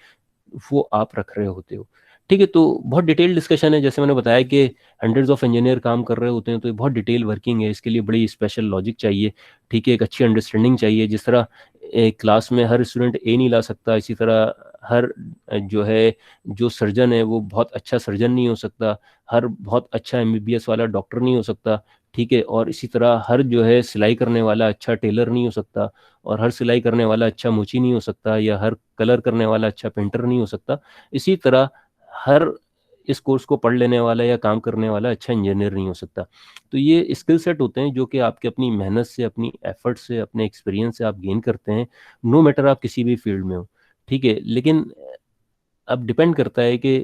वो आप रख रहे होते हो. ठीक है. तो बहुत डिटेल डिस्कशन है. जैसे मैंने बताया कि हंड्रेड्स ऑफ इंजीनियर काम कर रहे होते हैं, तो ये बहुत डिटेल वर्किंग है. इसके लिए बड़ी स्पेशल लॉजिक चाहिए. ठीक है. एक अच्छी अंडरस्टैंडिंग चाहिए. जिस तरह एक क्लास में हर स्टूडेंट ए नहीं ला सकता, इसी तरह हर जो है, जो सर्जन है वो बहुत अच्छा सर्जन नहीं हो सकता, हर बहुत अच्छा एमबीबीएस वाला डॉक्टर नहीं हो सकता. ठीक है. और इसी तरह हर जो है सिलाई करने वाला अच्छा टेलर नहीं हो सकता, और हर सिलाई करने वाला अच्छा मोची नहीं हो सकता, या हर कलर करने वाला अच्छा पेंटर नहीं हो सकता. इसी तरह हर इस कोर्स को पढ़ लेने वाला या काम करने वाला अच्छा इंजीनियर नहीं हो सकता. तो ये स्किल सेट होते हैं जो कि आपके अपनी मेहनत से, अपनी एफर्ट से, अपने एक्सपीरियंस से आप गेन करते हैं, नो मैटर आप किसी भी फील्ड में हो. ठीक है. लेकिन अब डिपेंड करता है कि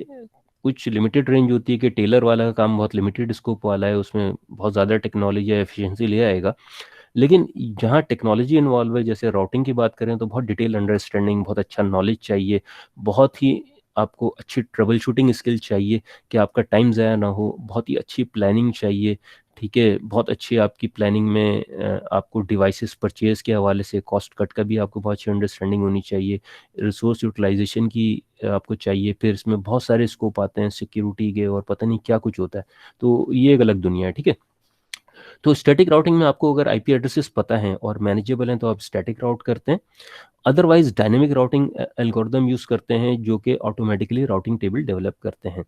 कुछ लिमिटेड रेंज होती है कि टेलर वाला का काम बहुत लिमिटेड स्कोप वाला है, उसमें बहुत ज़्यादा टेक्नोलॉजी या एफिशिएंसी ले आएगा. लेकिन जहाँ टेक्नोलॉजी इन्वॉल्व है, जैसे राउटिंग की बात करें, तो बहुत डिटेल अंडरस्टैंडिंग, बहुत अच्छा नॉलेज चाहिए, बहुत ही आपको अच्छी ट्रबल शूटिंग स्किल चाहिए कि आपका टाइम ज़ाया ना हो, बहुत ही अच्छी प्लानिंग चाहिए. ठीक है. बहुत अच्छी आपकी प्लानिंग में आपको डिवाइसेस परचेज के हवाले से कॉस्ट कट का भी आपको बहुत अच्छी अंडरस्टैंडिंग होनी चाहिए. रिसोर्स यूटिलाइजेशन की आपको चाहिए. फिर इसमें बहुत सारे स्कोप आते हैं सिक्योरिटी के, और पता नहीं क्या कुछ होता है. तो ये एक अलग दुनिया है. ठीक है. तो स्टैटिक राउटिंग में आपको अगर आईपी एड्रेसेस पता हैं और मैनेजेबल हैं, तो आप स्टैटिक राउट करते हैं. Otherwise dynamic routing algorithm use करते हैं, जो कि ऑटोमेटिकली राउटिंग टेबल डेवलप करते हैं.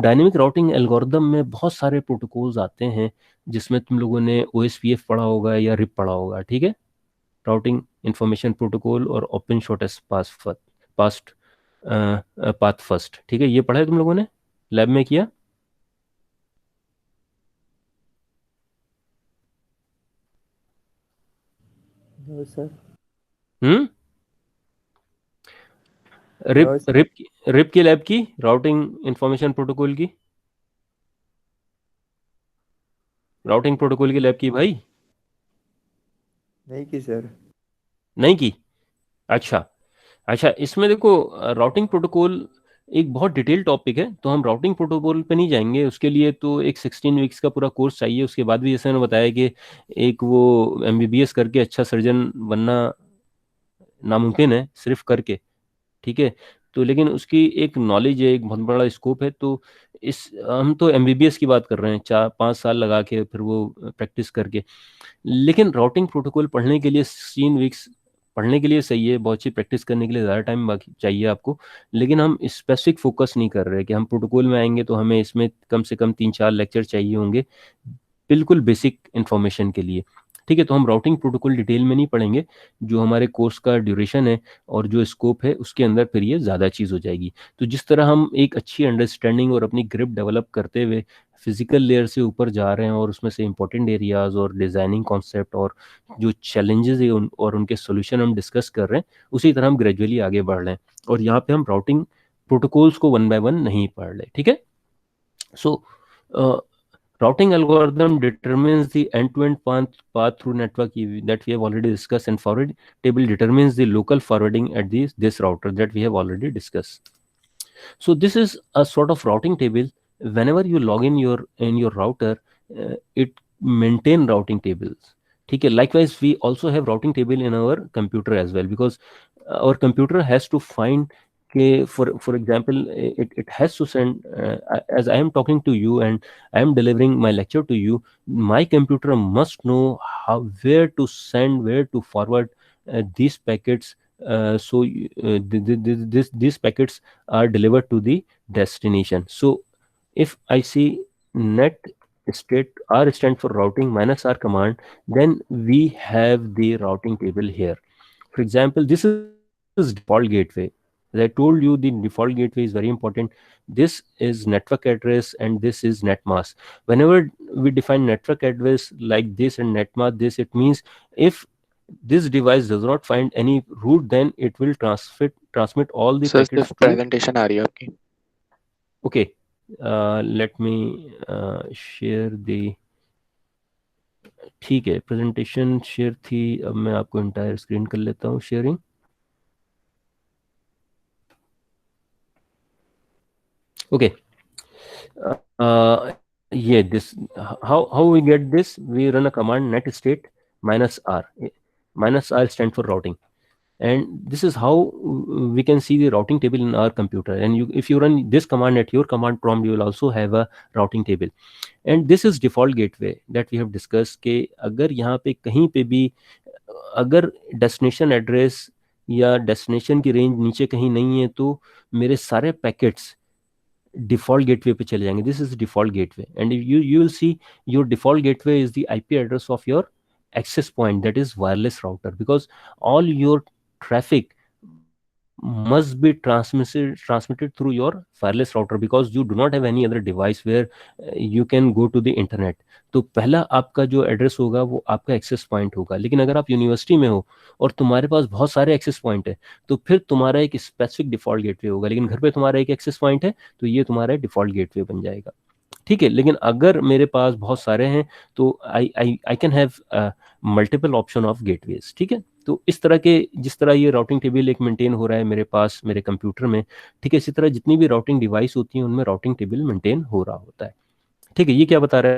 डायनेमिक राउटिंग एल्गोरिदम में बहुत सारे प्रोटोकॉल्स आते हैं, जिसमें तुम लोगों ने ओएसपीएफ पढ़ा होगा या रिप पढ़ा होगा. ठीक है. राउटिंग इंफॉर्मेशन प्रोटोकॉल और open shortest past path first. ठीक है. ये पढ़ा है तुम लोगों ने, लैब में किया. No sir. Hmm. No RIP sir. RIP RIP की लैब की, राउटिंग इंफॉर्मेशन प्रोटोकॉल की, राउटिंग प्रोटोकॉल की लैब की भाई. नहीं की सर। नहीं की? अच्छा। अच्छा, इसमें देखो राउटिंग प्रोटोकॉल एक बहुत डिटेल टॉपिक है, तो हम राउटिंग प्रोटोकॉल पे नहीं जाएंगे। उसके लिए तो एक 16 वीक्स का पूरा कोर्स चाहिए। उसके बाद भी जैसे मैंने बताया कि एक वो एमबीबीएस करके अच्छा सर्जन बनना नामुमकिन है सिर्फ करके, ठीक है। तो लेकिन उसकी एक नॉलेज है, एक बहुत बड़ा स्कोप है। तो इस हम तो एमबीबीएस की बात कर रहे हैं, 4-5 साल लगा के फिर वो प्रैक्टिस करके। लेकिन राउटिंग प्रोटोकॉल पढ़ने के लिए 16 वीक्स पढ़ने के लिए सही है, बहुत सी प्रैक्टिस करने के लिए ज़्यादा टाइम बाकी चाहिए आपको। लेकिन हम स्पेसिफिक फोकस नहीं कर रहे कि हम प्रोटोकॉल में आएंगे तो हमें इसमें कम से कम 3-4 लेक्चर चाहिए होंगे बिल्कुल बेसिक इन्फॉर्मेशन के लिए, ठीक है। तो हम राउटिंग प्रोटोकॉल डिटेल में नहीं पढ़ेंगे। जो हमारे कोर्स का ड्यूरेशन है और जो स्कोप है उसके अंदर फिर ये ज़्यादा चीज़ हो जाएगी। तो जिस तरह हम एक अच्छी अंडरस्टैंडिंग और अपनी ग्रिप डेवलप करते हुए फिजिकल लेयर से ऊपर जा रहे हैं और उसमें से इंपॉर्टेंट एरियाज और डिज़ाइनिंग कॉन्सेप्ट और जो चैलेंजेस है और उनके सोल्यूशन हम डिस्कस कर रहे हैं, उसी तरह हम ग्रेजुअली आगे बढ़ रहे हैं। और यहाँ पे हम राउटिंग प्रोटोकॉल्स को वन बाय वन नहीं पढ़ रहे, ठीक है। सो routing algorithm determines the end-to-end path through network that we have already discussed, and forward table determines the local forwarding at this router that we have already discussed. So this is a sort of routing table. Whenever you log in your router, it maintain routing tables. ठीक है। Likewise, we also have routing table in our computer as well, because our computer has to find for example, it has to send as I am talking to you and I am delivering my lecture to you, my computer must know where to send, where to forward these packets, these packets are delivered to the destination. So if I see net state R stand for routing minus R command, then we have the routing table here. For example, this is default gateway. As I told you, the default gateway is very important. This is network address and this is net mask. Whenever we define network address like this and net mask this, it means if this device does not find any route, then it will transmit all the sir packets सिर्फ to. प्रेजेंटेशन आ रही है आपकी। Okay, let me share the. ठीक है, प्रेजेंटेशन शेयर थी। अब मैं आपको इंटायर स्क्रीन कर लेता हूँ sharing. Okay, yeah, this how we get this. We run a command net state minus r. Minus r stand for routing, and this is how we can see the routing table in our computer. And if you run this command at your command prompt, you will also have a routing table. And this is default gateway that we have discussed के अगर यहाँ पे कहीं पे भी अगर डेस्टिनेशन एड्रेस या डेस्टिनेशन की रेंज नीचे कहीं नहीं है तो मेरे सारे पैकेट्स डिफॉल्ट गेटवे पे चले जाएंगे. This is default gateway and you will see your default gateway is the IP address of your access point, that is wireless router, because all your traffic must be transmitted through your wireless router, because you do not have any other device where you can go to the internet. तो पहला आपका जो एड्रेस होगा वो आपका एक्सेस पॉइंट होगा. लेकिन अगर आप यूनिवर्सिटी में हो और तुम्हारे पास बहुत सारे एक्सेस पॉइंट है तो फिर तुम्हारा एक स्पेसिफिक डिफॉल्ट गेटवे होगा. लेकिन घर पे तुम्हारा एक एक्सेस पॉइंट है तो ये तुम्हारा डिफॉल्ट गेटवे बन जाएगा. ठीक है. लेकिन अगर मेरे पास बहुत सारे हैं तो I can have multiple option of gateways. ठीक है. तो इस तरह के जिस तरह ये राउटिंग टेबल एक मेंटेन हो रहा है मेरे पास मेरे कंप्यूटर में, ठीक है, इसी तरह जितनी भी राउटिंग डिवाइस होती हैं उनमें राउटिंग टेबल मेंटेन हो रहा होता है. ठीक है. ये क्या बता रहा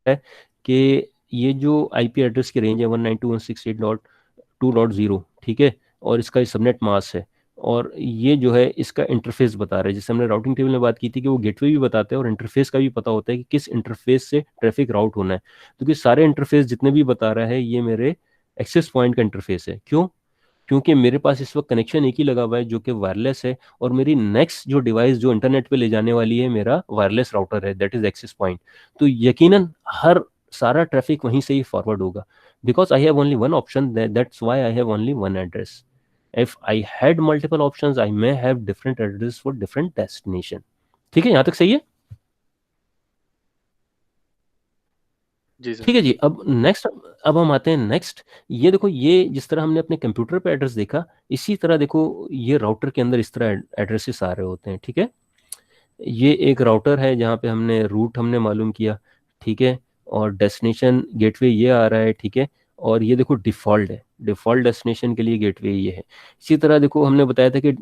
है कि ये जो आईपी एड्रेस की रेंज है 192.168.2.0, ठीक है, और इसका सबनेट मास्क है, और ये जो है इसका इंटरफेस बता रहा है. जैसे हमने राउटिंग टेबल में बात की थी कि वो गेटवे भी बताते हैं और इंटरफेस का भी पता होता है कि किस इंटरफेस से ट्रैफिक राउट होना है. तो कि सारे इंटरफेस जितने भी बता रहा है ये मेरे एक्सेस पॉइंट का इंटरफेस है. क्यों? क्योंकि मेरे पास इस वक्त कनेक्शन एक ही लगा हुआ है जो कि वायरलेस है, और मेरी नेक्स्ट जो डिवाइस जो इंटरनेट पे ले जाने वाली है मेरा वायरलेस राउटर है, दैट इज एक्सेस पॉइंट. तो यकीनन हर सारा ट्रैफिक वहीं से ही फॉरवर्ड होगा, because I have only one option, that's why I have only one address. if I had multiple options, I may have different address for different destination. ठीक है, यहां तक सही है. जी सर। ठीक है जी. अब नेक्स्ट, अब हम आते हैं नेक्स्ट. ये देखो, ये जिस तरह हमने अपने कंप्यूटर पे एड्रेस देखा, इसी तरह देखो ये राउटर के अंदर इस तरह एड्रेसेस आ रहे होते हैं. ठीक है. ये एक राउटर है जहाँ पे हमने रूट हमने मालूम किया, ठीक है, और डेस्टिनेशन गेटवे ये आ रहा है, ठीक है, और ये देखो डिफ़ॉल्ट है, डिफ़ॉल्ट डेस्टिनेशन के लिए गेटवे ये है। इसी तरह देखो हमने बताया था कि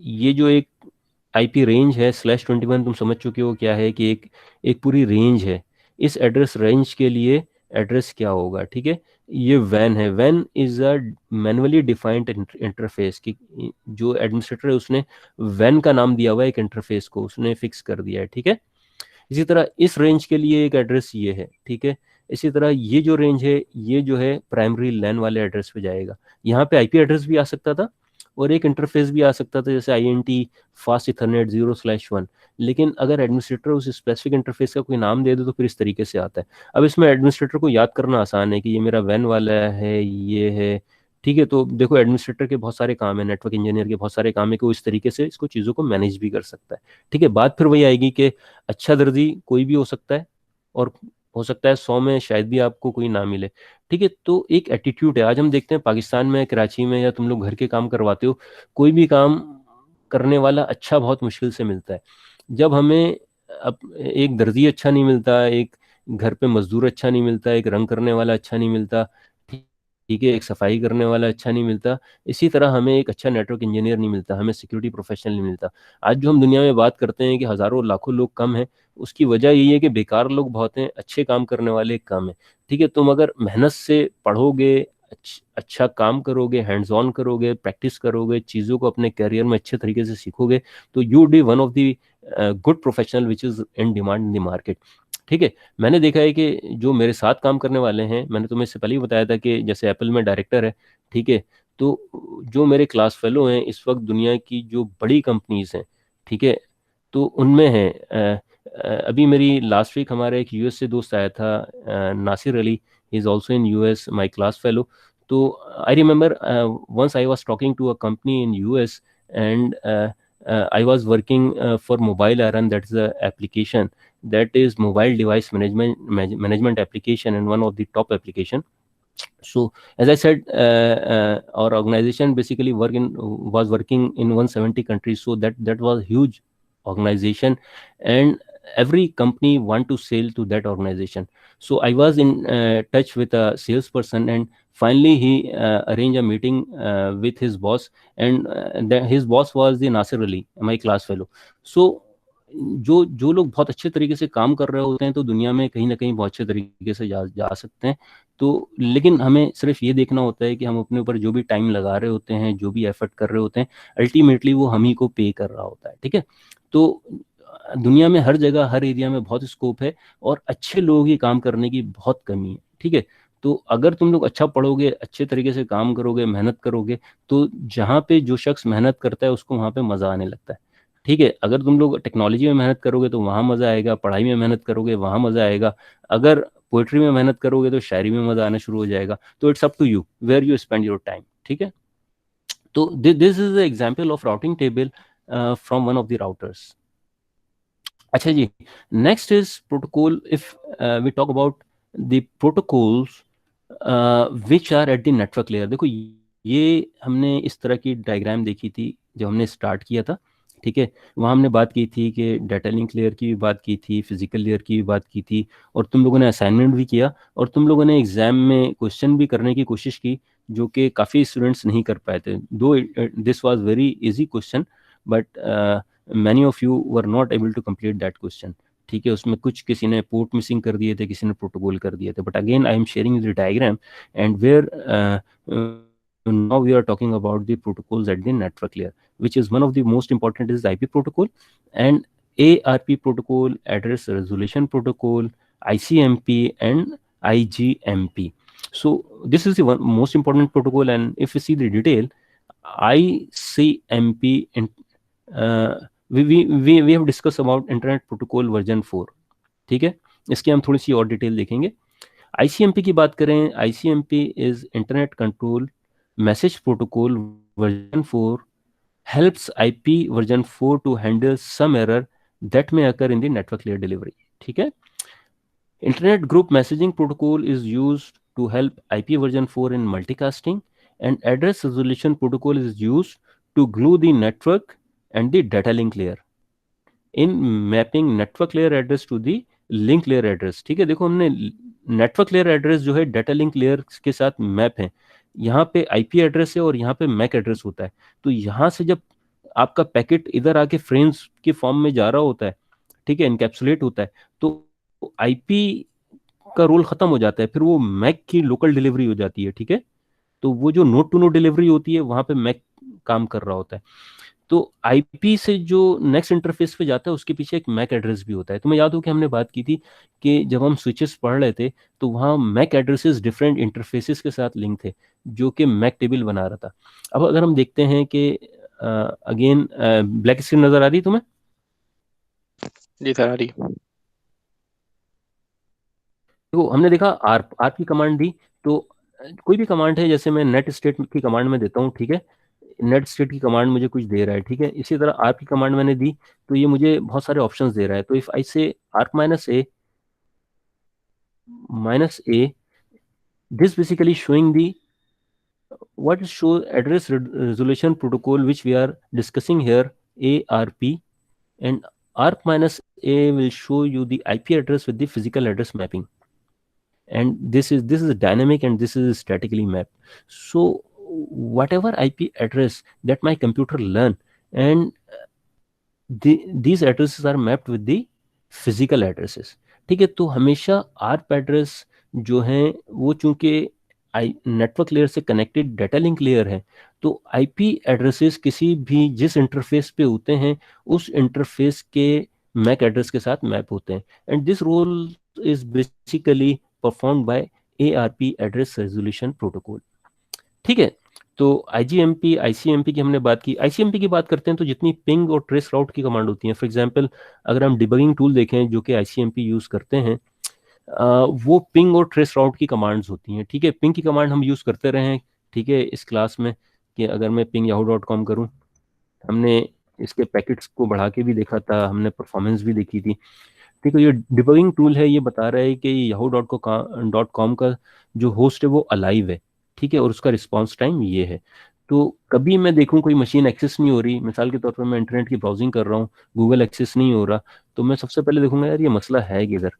ये जो एक आईपी रेंज है /21, तुम समझ चुके हो क्या है कि एक एक पूरी रेंज है। इस एड्रेस रेंज के लिए एड्रेस क्या होगा, ठीक है। ये वैन है, वैन is a manually defined interface की, जो एडमिनिस्ट्रेटर है उसने वैन का नाम दिया हुआ है, एक इंटरफेस को उसने फिक्स कर दिया है, ठीक है। इसी तरह इस रेंज के लिए एक एड्रेस ये है, ठीक है। इसी तरह ये जो रेंज है ये जो है प्राइमरी लैन वाले एड्रेस पे जाएगा। यहाँ पे आईपी एड्रेस भी आ सकता था और एक इंटरफेस भी आ सकता था, जैसे INT फास्ट इथरनेट 0/1। लेकिन अगर एडमिनिस्ट्रेटर उस स्पेसिफिक इंटरफेस का कोई नाम दे दे तो फिर इस तरीके से आता है। अब इसमें एडमिनिस्ट्रेटर को याद करना आसान है कि ये मेरा वैन वाला है, ये है, ठीक है। तो देखो एडमिनिस्ट्रेटर के बहुत सारे काम है, नेटवर्क इंजीनियर के बहुत सारे काम है कि वो इस तरीके से इसको चीज़ों को मैनेज भी कर सकता है, ठीक है। बात फिर वही आएगी कि अच्छा दर्जी कोई भी हो सकता है, और हो सकता है 100 में शायद भी आपको कोई ना मिले, ठीक है। तो एक एटीट्यूड है। आज हम देखते हैं पाकिस्तान में, कराची में, या तुम लोग घर के काम करवाते हो, कोई भी काम करने वाला अच्छा बहुत मुश्किल से मिलता है। जब हमें अब एक दर्जी अच्छा नहीं मिलता, एक घर पे मजदूर अच्छा नहीं मिलता, एक रंग करने वाला अच्छा नहीं मिलता, ठीक है, एक सफाई करने वाला अच्छा नहीं मिलता, इसी तरह हमें एक अच्छा नेटवर्क इंजीनियर नहीं मिलता, हमें सिक्योरिटी प्रोफेशनल नहीं मिलता। आज जो हम दुनिया में बात करते हैं कि हज़ारों लाखों लोग कम हैं, उसकी वजह यही है कि बेकार लोग बहुत हैं, अच्छे काम करने वाले कम हैं, ठीक है। तुम अगर मेहनत से पढ़ोगे, अच्छा काम करोगे, हैंड्स ऑन करोगे, प्रैक्टिस करोगे, चीज़ों को अपने करियर में अच्छे तरीके से सीखोगे, तो you be one of the good professional which is in demand in the market, ठीक है। मैंने देखा है कि जो मेरे साथ काम करने वाले हैं, मैंने तुम्हें इससे पहले ही बताया था कि जैसे एप्पल में डायरेक्टर है, ठीक है। तो जो मेरे क्लास फेलो हैं इस वक्त दुनिया की जो बड़ी कंपनीज हैं, ठीक है, तो उनमें है अभी मेरी लास्ट वीक हमारा एक यूएस से दोस्त आया था, Nasir Ali, he is also in US my class fellow. तो I remember once I was talking to a company in US, and I was working for Mobile Iron, that is a application, that is mobile device management application, and one of the top application. So as I said, our organization basically was working in 170 countries, so that was huge organization, and every company want to sell to that organization. So I was in touch with a salesperson, and finally he arranged a meeting with his boss, and his boss was the Nasir Ali, my class fellow. So जो जो लोग बहुत अच्छे तरीके से काम कर रहे होते हैं तो दुनिया में कहीं ना कहीं बहुत अच्छे तरीके से जा सकते हैं। तो लेकिन हमें सिर्फ ये देखना होता है कि हम अपने ऊपर जो भी टाइम लगा रहे होते हैं, जो भी एफर्ट कर रहे होते हैं, अल्टीमेटली वो हम ही को पे कर रहा होता है, ठीक है। तो दुनिया में हर जगह, हर एरिया में बहुत स्कोप है, और अच्छे लोग ही काम करने की बहुत कमी है, ठीक है। तो अगर तुम लोग अच्छा पढ़ोगे, अच्छे तरीके से काम करोगे, मेहनत करोगे, तो जहाँ पे जो शख्स मेहनत करता है उसको वहाँ पे मज़ा आने लगता है, ठीक है। अगर तुम लोग टेक्नोलॉजी में मेहनत करोगे तो वहाँ मज़ा आएगा, पढ़ाई में मेहनत करोगे वहाँ मज़ा आएगा, अगर पोइट्री में मेहनत करोगे तो शायरी में मज़ा आना शुरू हो जाएगा। तो it's up to you where you spend your time, ठीक है। तो this is the example of routing table from one of the routers. अच्छा जी, next is protocol. If we talk about the protocols which are at the network layer. देखो ये हमने इस तरह की डायग्राम देखी थी जब हमने स्टार्ट किया था, ठीक है। वहाँ हमने बात की थी कि डाटा लिंक लेयर की भी बात की थी, फिजिकल लेयर की भी बात की थी, और तुम लोगों ने असाइनमेंट भी किया, और तुम लोगों ने एग्जाम में क्वेश्चन भी करने की कोशिश की, जो कि काफ़ी स्टूडेंट्स नहीं कर पाए थे। Though this was very easy question, but many of you were not able to complete that question, ठीक है। उसमें कुछ किसी ने पोर्ट मिसिंग कर दिए थे, किसी ने प्रोटोकॉल कर दिए थे, but again I am sharing the diagram, and where now we are talking about the protocols at the network layer, which is one of the most important is IP protocol, and ARP protocol, address resolution protocol, ICMP, and IGMP. So this is the one most important protocol, and if you see the detail, ICMP, we have discussed about internet protocol version 4, ठीक है। इसकी हम थोड़ी सी और डिटेल देखेंगे। ICMP की बात करें, ICMP is internet control message protocol version 4, helps IP version 4 to handle some error that may occur in the network layer delivery, ठीक है। Internet group messaging protocol is used to help IP version 4 in multicasting, and address resolution protocol is used to glue the network and the data link layer in mapping network layer address to the link layer address, ठीक है। देखो हमने नेटवर्क लेयर एड्रेस जो है डाटा लिंक लेयर के साथ मैप है। यहाँ पे आईपी एड्रेस है और यहाँ पे मैक एड्रेस होता है। तो यहाँ से जब आपका पैकेट इधर आके फ्रेम्स के फॉर्म में जा रहा होता है, ठीक है, इनकैप्सुलेट होता है, तो आईपी का रोल खत्म हो जाता है, फिर वो मैक की लोकल डिलीवरी हो जाती है। ठीक है, तो वो जो नोड टू नोड डिलीवरी होती है वहां पे मैक काम कर रहा होता है। तो आईपी से जो नेक्स्ट इंटरफेस पे जाता है उसके पीछे एक मैक एड्रेस भी होता है। तुम्हें याद हो कि हमने बात की थी कि जब हम स्विचेस पढ़ रहे थे तो वहाँ मैक एड्रेसेस डिफरेंट इंटरफेसेस के साथ लिंक थे, जो कि मैक टेबल बना रहा था। अब अगर हम देखते हैं कि अगेन ब्लैक स्क्रीन नजर आ रही है तुम्हें? जी सर, आ रही। देखो हमने देखा आर्प आर्प की कमांड दी। तो कोई भी कमांड है, जैसे मैं नेट स्टेट की कमांड में देता हूँ, ठीक है, नेट स्टेट की कमांड मुझे कुछ दे रहा है, ठीक है, इसी तरह आर्प की कमांड मैंने दी तो ये मुझे बहुत सारे ऑप्शंस दे रहा है। तो इफ आई से ARP minus A, this basically showing the what is show address resolution protocol which we are discussing here, ARP, and ARP minus A will show you the IP address with the physical address mapping. And this is dynamic and this is statically mapped. So whatever IP address that my computer learn, and these addresses are mapped with the physical addresses. ठीक है, तो हमेशा आर्प एड्रेस जो है वो चूंकि आई नेटवर्क लेयर से कनेक्टेड डाटा लिंक लेयर है, तो आईपी एड्रेसेस किसी भी जिस इंटरफेस पे होते हैं उस इंटरफेस के मैक एड्रेस के साथ मैप होते हैं। And this role is basically performed by ARP address resolution protocol. ठीक है, तो आईजीएमपी आईसीएमपी की हमने बात की। आईसीएमपी की बात करते हैं तो जितनी पिंग और ट्रेस राउट की कमांड होती हैं, फॉर एग्जांपल अगर हम डिबगिंग टूल देखें जो कि आईसीएमपी यूज़ करते हैं, वो पिंग और ट्रेस राउट की कमांड्स होती हैं। ठीक है, पिंग की कमांड हम यूज़ करते रहे हैं, ठीक है, इस क्लास में, कि अगर मैं पिंग yahoo.com करूं, हमने इसके पैकेट्स को बढ़ा के भी देखा था, हमने परफॉर्मेंस भी देखी थी। ठीक है, ये डिबगिंग टूल है, ये बता रहा है कि yahoo.com का जो होस्ट है वो अलाइव है। ठीक है, और उसका रिस्पॉन्स टाइम ये है। तो कभी मैं देखूं कोई मशीन एक्सेस नहीं हो रही, मिसाल के तौर पर मैं इंटरनेट की ब्राउजिंग कर रहा हूँ, गूगल एक्सेस नहीं हो रहा, तो मैं सबसे पहले देखूंगा यार ये मसला है किधर।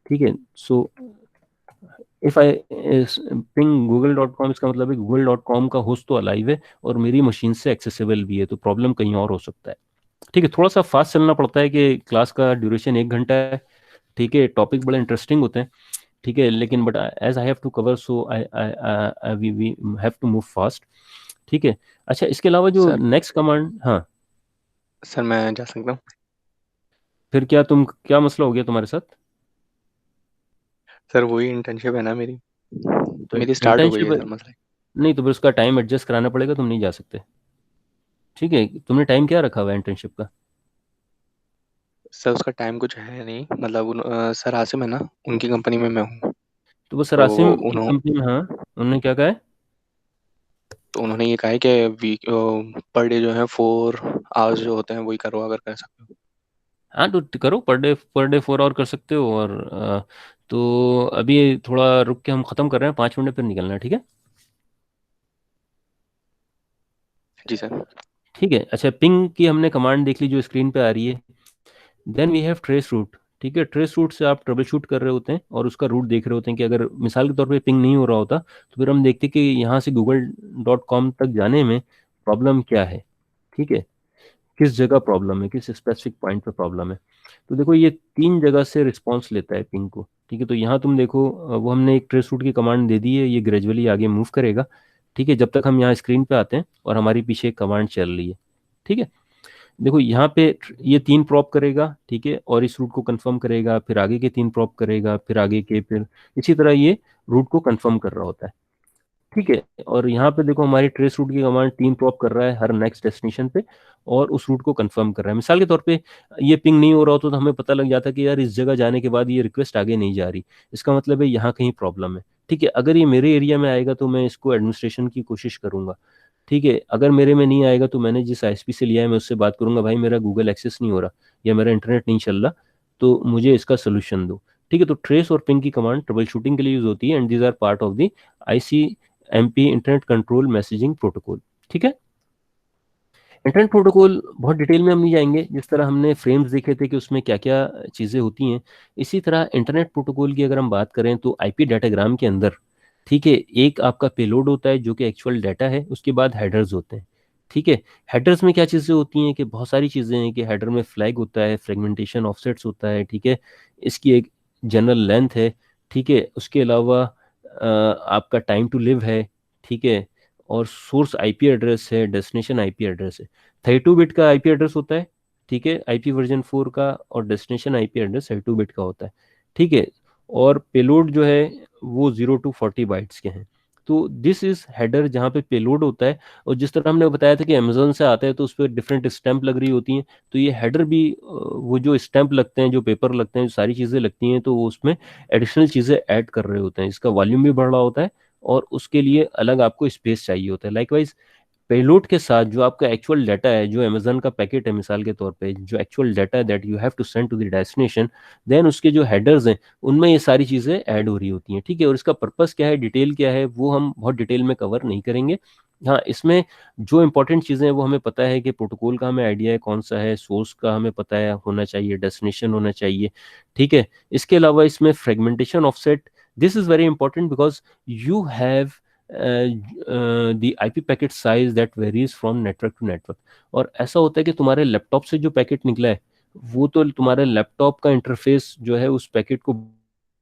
ठीक है, so if I ping google.com, इसका मतलब है google.com का होस्ट तो अलाइव है और मेरी मशीन से एक्सेसिबल भी है, तो प्रॉब्लम कहीं और हो सकता है। ठीक है, थोड़ा सा फास्ट चलना पड़ता है कि क्लास का ड्यूरेशन 1 घंटा है। ठीक है, टॉपिक बड़े इंटरेस्टिंग होते हैं। ठीक है, लेकिन but as I have to cover, so I we have to move fast. ठीक है, अच्छा इसके अलावा जो सर नेक्स्ट कमांड, हाँ सर मैं जा सकता हूँ? फिर क्या मसला हो गया तुम्हारे साथ? सर वही इंटर्नशिप है ना मेरी, तो तो मेरी स्टार्ट हो गई इंटर्नशिप, है सर मसला। नहीं तो फिर उसका टाइम एडजस्ट कराना पड़ेगा, तुम नहीं जा सकते। ठीक है, तुमने टाइम क्या रखा हुआ है इंटर्नशिप का? सर उसका टाइम कुछ है नहीं, मतलब सर आसिम है ना, उनकी कंपनी में मैं हूँ। तो वो तो सरासिम की उन्हों कंपनी में, हाँ, उन्होंने क्या कहा है? तो उन्होंने ये कहा है कि वीक पर डे जो है 4 आवर्स जो होते हैं वही करो अगर कर सकते हो। हाँ तो करो, पर डे 4 आवर कर सकते हो। और तो अभी थोड़ा रुक के हम खत्म कर रहे हैं, 5 मिनट फिर निकलना है, ठीक है? जी सर। ठीक है, अच्छा पिंग की हमने कमांड देख ली जो स्क्रीन पे आ रही है। Then we have trace route. ठीक है, ट्रेस रूट से आप ट्रबल शूट कर रहे होते हैं और उसका रूट देख रहे होते हैं कि अगर मिसाल के तौर पे पिंग नहीं हो रहा होता तो फिर हम देखते कि यहाँ से google.com तक जाने में प्रॉब्लम क्या है। ठीक है, किस जगह प्रॉब्लम है, किस स्पेसिफिक पॉइंट पे प्रॉब्लम है। तो देखो ये 3 जगह से रिस्पॉन्स लेता है पिंग को। ठीक है, तो यहाँ तुम देखो वो हमने एक ट्रेस रूट की कमांड दे दी है, ये ग्रेजुअली आगे मूव करेगा। ठीक है, जब तक हम यहाँ स्क्रीन पे आते हैं और हमारी पीछे एक कमांड चल रही है। ठीक है, देखो यहाँ पे ये 3 प्रॉप करेगा, ठीक है, और इस रूट को कंफर्म करेगा, फिर आगे के 3 प्रॉप करेगा, फिर आगे के, फिर इसी तरह ये रूट को कंफर्म कर रहा होता है। ठीक है, और यहाँ पे देखो हमारी ट्रेस रूट की कमांड 3 प्रॉप कर रहा है हर नेक्स्ट डेस्टिनेशन पे और उस रूट को कंफर्म कर रहा है। मिसाल के तौर पे ये पिंग नहीं हो रहा होता तो हमें पता लग जाता कि यार इस जगह जाने के बाद ये रिक्वेस्ट आगे नहीं जा रही, इसका मतलब है यहाँ कहीं प्रॉब्लम है। ठीक है, अगर ये मेरे एरिया में आएगा तो मैं इसको एडमिनिस्ट्रेशन की कोशिश करूंगा। ठीक है, अगर मेरे में नहीं आएगा तो मैंने जिस आईएसपी से लिया है मैं उससे बात करूंगा, भाई मेरा गूगल एक्सेस नहीं हो रहा या मेरा इंटरनेट नहीं चल रहा, तो मुझे इसका सोल्यूशन दो। ठीक है, तो ट्रेस और पिंग की कमांड ट्रबल शूटिंग के लिए यूज होती है and these are part of the ICMP internet control messaging protocol. ठीक है, इंटरनेट प्रोटोकॉल बहुत डिटेल में हम नहीं जाएंगे, जिस तरह हमने फ्रेम्स देखे थे कि उसमें क्या क्या चीज़ें होती हैं, इसी तरह इंटरनेट प्रोटोकॉल की अगर हम बात करें तो आईपी डाटाग्राम के अंदर, ठीक है, एक आपका पेलोड होता है जो कि एक्चुअल डाटा है, उसके बाद हेडर्स होते हैं। ठीक है, हेडर्स में क्या चीज़ें होती हैं कि बहुत सारी चीज़ें हैं कि हेडर में फ्लैग होता है, फ्रेगमेंटेशन ऑफसेट्स होता है, ठीक है, इसकी एक जनरल लेंथ है, ठीक है, उसके अलावा आपका टाइम टू लिव है, ठीक है, और सोर्स आईपी एड्रेस है, डेस्टिनेशन आईपी एड्रेस है। 32 बिट का आईपी एड्रेस होता है, ठीक है, आईपी वर्जन 4 का, और डेस्टिनेशन आईपी एड्रेस 32 बिट का होता है, ठीक है, और पेलोड जो है वो 0 to 40 बाइट्स के हैं। तो दिस इज हेडर जहाँ पे पेलोड होता है। और जिस तरह हमने बताया था कि अमेजोन से आता है तो उस पर डिफरेंट स्टैंप लग रही होती हैं, तो ये हेडर भी वो जो स्टैंप लगते हैं, जो पेपर लगते हैं, जो सारी चीज़ें लगती हैं, तो वो उसमें एडिशनल चीज़ें ऐड कर रहे होते हैं, इसका वॉल्यूम भी बढ़ रहा होता है, और उसके लिए अलग आपको स्पेस चाहिए होता है। लाइकवाइज पेलोड के साथ जो आपका एक्चुअल डाटा है, जो अमेजन का पैकेट है मिसाल के तौर पे, जो एक्चुअल डाटा है that you have to send to the destination, then उसके जो हेडर्स हैं उनमें ये सारी चीज़ें ऐड हो रही होती हैं, ठीक है। और इसका पर्पस क्या है, डिटेल क्या है, वो हम बहुत डिटेल में कवर नहीं करेंगे। हाँ, इसमें जो इंपॉर्टेंट चीज़ें हैं वो हमें पता है कि प्रोटोकॉल का हमें आइडिया है कौन सा है, सोर्स का हमें पता है होना चाहिए, डेस्टिनेशन होना चाहिए, ठीक है। इसके अलावा इसमें fragmentation offset, this is very important because you have the IP packet size that varies from network to network. और ऐसा होता है कि तुम्हारे लैपटॉप से जो पैकेट निकला है वो तो तुम्हारे लैपटॉप का इंटरफेस जो है उस पैकेट को,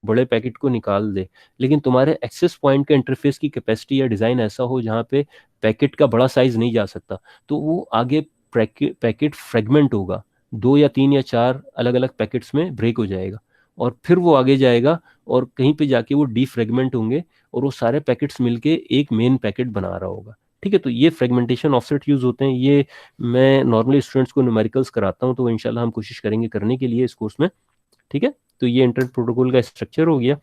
बड़े पैकेट को निकाल दे, लेकिन तुम्हारे एक्सेस पॉइंट के इंटरफेस की कैपेसिटी या डिज़ाइन ऐसा हो जहाँ पे पैकेट का बड़ा साइज नहीं जा सकता, तो वो आगे पैकेट फ्रेगमेंट होगा, 2 या 3 या 4 अलग अलग पैकेट्स में ब्रेक हो जाएगा, और फिर वो आगे जाएगा और कहीं पे जाके वो डीफ्रेगमेंट होंगे, और वो सारे पैकेट्स मिलके एक मेन पैकेट बना रहा होगा, ठीक है। तो ये फ्रेगमेंटेशन ऑफसेट यूज होते हैं। ये मैं नॉर्मली स्टूडेंट्स को न्यूमेरिकल्स कराता हूँ, तो इंशाल्लाह हम कोशिश करेंगे करने के लिए इस कोर्स में, ठीक है। तो ये इंटरनेट प्रोटोकॉल का स्ट्रक्चर हो गया।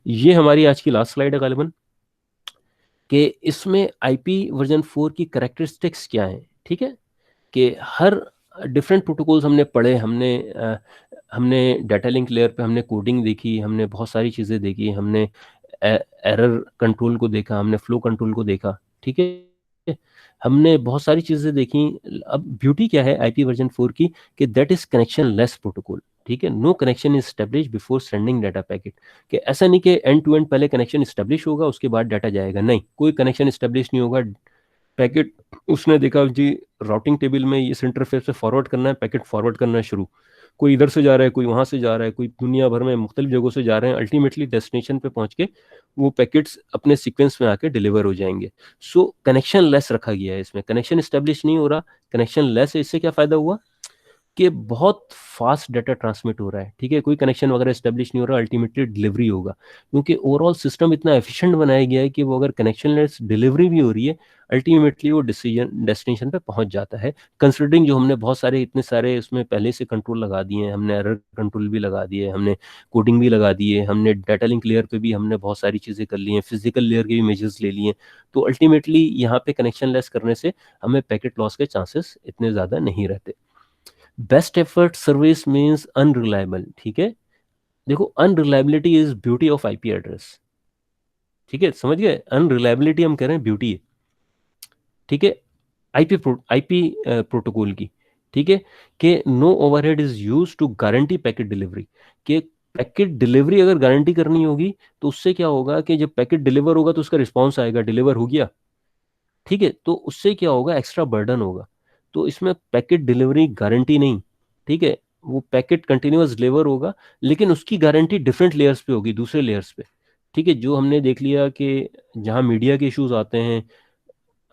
ये हमारी आज की लास्ट स्लाइड है गालिबन, कि इसमें आईपी वर्जन 4 की करेक्टरिस्टिक्स क्या है, ठीक है, कि हर डिफरेंट प्रोटोकॉल्स हमने पढ़े, हमने डाटा लिंक लेयर पे हमने कोडिंग देखी, हमने बहुत सारी चीज़ें देखी, हमने एरर कंट्रोल को देखा, हमने फ्लो कंट्रोल को देखा, ठीक है, हमने बहुत सारी चीज़ें देखी। अब ब्यूटी क्या है आईपी वर्जन 4 की, कि that is connectionless protocol, ठीक है, no connection is establish before sending data packet. कि ऐसा नहीं कि एंड टू एंड पहले कनेक्शन स्टेब्लिश होगा उसके बाद डाटा जाएगा, नहीं, कोई कनेक्शन स्टेब्लिश नहीं होगा। पैकेट उसने देखा जी राउटिंग टेबल में इस इंटरफेस से फॉरवर्ड करना है, पैकेट फॉरवर्ड करना है शुरू, कोई इधर से जा रहा है, कोई वहां से जा रहा है, कोई दुनिया भर में मुख्तलिफ जगहों से जा रहे हैं, अल्टीमेटली डेस्टिनेशन पे पहुंच के वो पैकेट्स अपने सीक्वेंस में आके डिलीवर हो जाएंगे। सो कनेक्शन लेस रखा गया है इसमें, कनेक्शन स्टेब्लिश नहीं हो रहा, कनेक्शन लेस है। इससे क्या फायदा हुआ कि बहुत फास्ट डाटा ट्रांसमिट हो रहा है, ठीक है, कोई कनेक्शन वगैरह स्टेब्लिश नहीं हो रहा, अल्टीमेटली डिलीवरी होगा, क्योंकि ओवरऑल सिस्टम इतना एफिशिएंट बनाया गया है कि वो अगर कनेक्शनलेस डिलीवरी भी हो रही है, अल्टीमेटली वो डिसीजन डेस्टिनेशन पे पहुंच जाता है। कंसिडरिंग जो हमने बहुत सारे इतने सारे उसमें पहले से कंट्रोल लगा दिए हैं, हमने एरर कंट्रोल भी लगा दिए, हमने कोडिंग भी लगा दिए, हमने डाटा लिंक लेयर पे भी हमने बहुत सारी चीज़ें कर ली हैं, फिजिकल लेयर के भी मेजर्स ले लिए, तो अल्टीमेटली यहाँ पे कनेक्शन लेस करने से हमें पैकेट लॉस के चांसेस इतने ज़्यादा नहीं रहते। Best effort service means unreliable, ठीक है, देखो unreliability is beauty of IP address, ठीक है, समझ गए, अनरिलायबिलिटी हम कह रहे हैं ब्यूटी है, ठीक है, आईपी प्रोटोकॉल की, ठीक है, कि no overhead is use to guarantee packet delivery, कि पैकेट डिलीवरी अगर गारंटी करनी होगी तो उससे क्या होगा कि जब पैकेट डिलीवर होगा तो उसका रिस्पॉन्स आएगा, डिलीवर हो गया, ठीक है, तो उससे क्या होगा, एक्स्ट्रा बर्डन होगा। तो इसमें पैकेट डिलीवरी गारंटी नहीं, ठीक है, वो पैकेट कंटिन्यूअस डिलीवर होगा, लेकिन उसकी गारंटी डिफरेंट लेयर्स पे होगी, दूसरे लेयर्स पे, ठीक है। जो हमने देख लिया कि जहाँ मीडिया के इश्यूज आते हैं,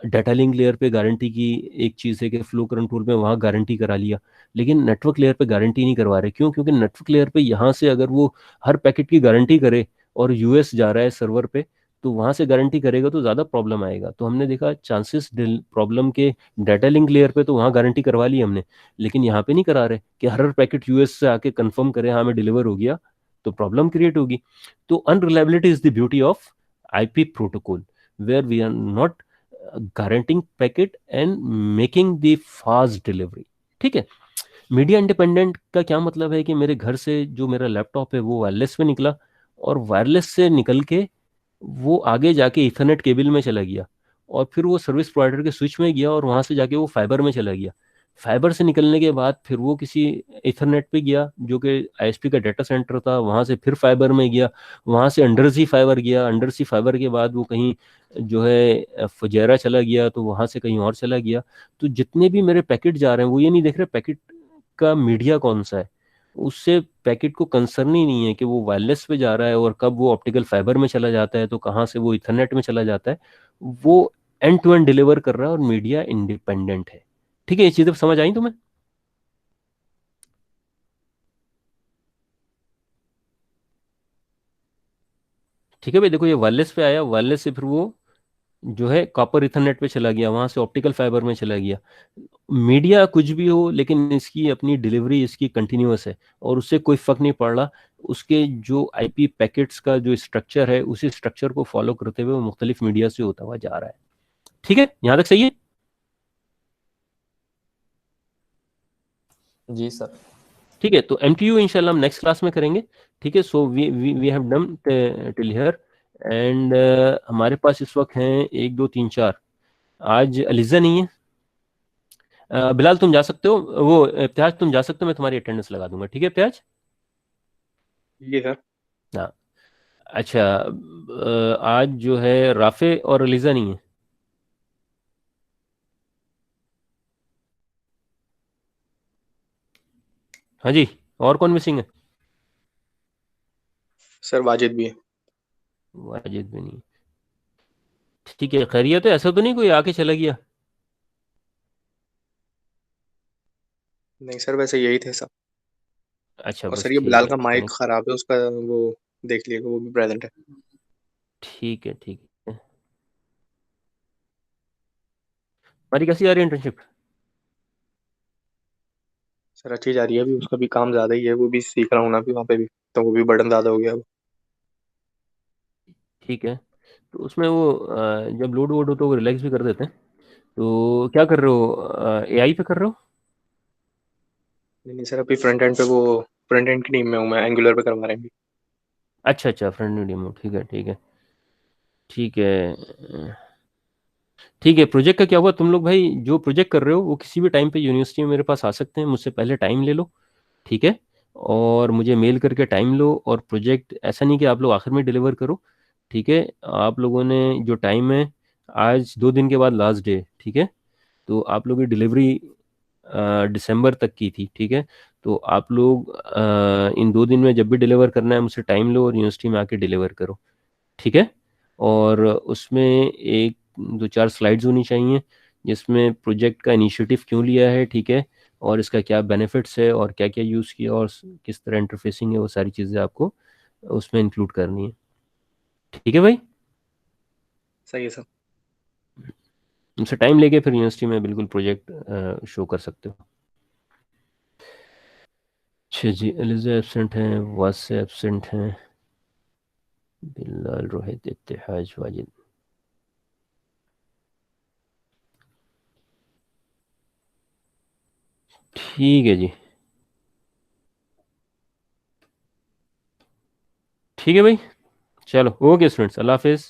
डाटा लिंक लेयर पे गारंटी की एक चीज़ है कि फ्लो कंट्रोल में वहाँ गारंटी करा लिया, लेकिन नेटवर्क लेयर पे गारंटी नहीं करवा रहे, क्यों, क्योंकि नेटवर्क लेयर पे यहाँ से अगर वो हर पैकेट की गारंटी करे और यूएस जा रहा है सर्वर पे, तो वहाँ से गारंटी करेगा तो ज़्यादा प्रॉब्लम आएगा। तो हमने देखा चांसेस प्रॉब्लम के डाटा लिंक लेयर पे तो वहाँ गारंटी करवा ली हमने, लेकिन यहाँ पे नहीं करा रहे कि हर पैकेट यूएस से आके कंफर्म करे हाँ मैं डिलीवर हो गया, तो प्रॉब्लम क्रिएट होगी। तो unreliability is the beauty of IP protocol, where we are not guaranteeing packet and making the fast delivery, ठीक है। मीडिया इंडिपेंडेंट का क्या मतलब है कि मेरे घर से जो मेरा लैपटॉप है वो वायरलेस में निकला, और वायरलेस से निकल के वो आगे जाके इथरनेट केबल में चला गया, और फिर वो सर्विस प्रोवाइडर के स्विच में गया और वहां से जाके वो फाइबर में चला गया। फाइबर से निकलने के बाद फिर वो किसी इथरनेट पे गया जो कि आईएसपी का डाटा सेंटर था, वहां से फिर फाइबर में गया, वहां से अंडर सी फाइबर गया, अंडर सी फाइबर के बाद वो कहीं जो है फुजेरा चला गया, तो वहां से कहीं और चला गया। तो जितने भी मेरे पैकेट जा रहे हैं वो ये नहीं देख रहे पैकेट का मीडिया कौन सा है, उससे पैकेट को कंसर्न ही नहीं है कि वो वायरलेस पे जा रहा है और कब वो ऑप्टिकल फाइबर में चला जाता है, तो कहाँ से वो इथरनेट में चला जाता है। वो एंड टू एंड डिलीवर कर रहा है और मीडिया इंडिपेंडेंट है। ठीक है, ये चीजें समझ आई तुम्हें? ठीक है भाई, देखो ये वायरलेस पे आया, वायरलेस से फिर वो जो है कॉपर इथरनेट पे चला गया, वहां से ऑप्टिकल फाइबर में चला गया। मीडिया कुछ भी हो लेकिन इसकी अपनी डिलीवरी इसकी कंटिन्यूअस है और उससे कोई फर्क नहीं पड़ रहा। उसके जो आईपी पैकेट्स का जो स्ट्रक्चर है उसी स्ट्रक्चर को फॉलो करते हुए वो मुख्तलिफ मीडिया से होता हुआ जा रहा है। ठीक है, यहाँ तक सही है? जी सर। ठीक है, तो एमटीयू इंशाल्लाह हम नेक्स्ट क्लास में करेंगे। ठीक है, so we we have done till here. And हमारे पास इस वक्त हैं 1 2 3 4। आज अलीजा नहीं है। बिलाल तुम जा सकते हो, वो इब्तिहाज तुम जा सकते हो, मैं तुम्हारी अटेंडेंस लगा दूंगा। ठीक है इब्तिहाज? जी सर। हाँ। अच्छा, आज जो है राफे और अलीजा नहीं है। हाँ जी, और कौन मिसिंग है? सर वाजिद भी है। वाजिद भी नहीं। ठीक है, खैरियत है? ऐसा तो नहीं कोई आके चला गया? नहीं सर, वैसे यही थे सब। अच्छा और बस सर ये ठीक बिलाल है, का माइक कनेक्ट। खराब है उसका, वो देख लिएगा, वो भी प्रेजेंट है। ठीक है ठीक है। हमारी कैसी आ रही है इंटर्नशिप? सर अच्छी जा रही है, अभी उसका भी काम ज़्यादा ही है, वो भी सीख रहा हूँ ना अभी वहाँ पे भी, तो वो भी बर्डन ज़्यादा हो गया अब। ठीक है, तो उसमें वो जब लोड वोड हो तो रिलैक्स भी कर देते हैं। तो क्या कर रहे हो, एआई पे कर रहे हो? नहीं नहीं सर, अभी फ्रंट एंड पे वो फ्रंट एंड की टीम में हूँ मैं, एंगुलर पे करवा रहे हैं अभी। अच्छा अच्छा, फ्रंट मीडियम हो, ठीक है ठीक है। ठीक है ठीक है। प्रोजेक्ट का क्या हुआ? तुम लोग भाई जो प्रोजेक्ट कर रहे हो वो किसी भी टाइम पे यूनिवर्सिटी में मेरे पास आ सकते हैं, मुझसे पहले टाइम ले लो। ठीक है, और मुझे मेल करके टाइम लो। और प्रोजेक्ट ऐसा नहीं कि आप लोग आखिर में डिलीवर करो। ठीक है, आप लोगों ने जो टाइम है, आज 2 दिन के बाद लास्ट डे। ठीक है, तो आप लोगों की डिलीवरी दिसंबर तक की थी। ठीक है, तो आप लोग इन 2 दिन में जब भी डिलीवर करना है मुझसे टाइम लो और यूनिवर्सिटी में आके डिलीवर करो। ठीक है, और उसमें 1 2 4 स्लाइड्स होनी चाहिए जिसमें प्रोजेक्ट का इनिशिएटिव क्यों लिया है, ठीक है, और इसका क्या बेनिफिट्स है और क्या क्या यूज़ किया और किस तरह इंटरफेसिंग है, वो सारी चीज़ें आपको उसमें इंक्लूड करनी है। ठीक है भाई? सही है सर। उनसे टाइम लेके फिर यूनिवर्सिटी में बिल्कुल प्रोजेक्ट शो कर सकते हो। अच्छा जी, एलिजा एबसेंट हैं, वास से एबसेंट हैं, बिल्लाल, रोहित, इत्तेहाज, वाजिद। ठीक है जी। ठीक है भाई, चलो ओके स्टूडेंट्स, अल्लाह हाफिज़।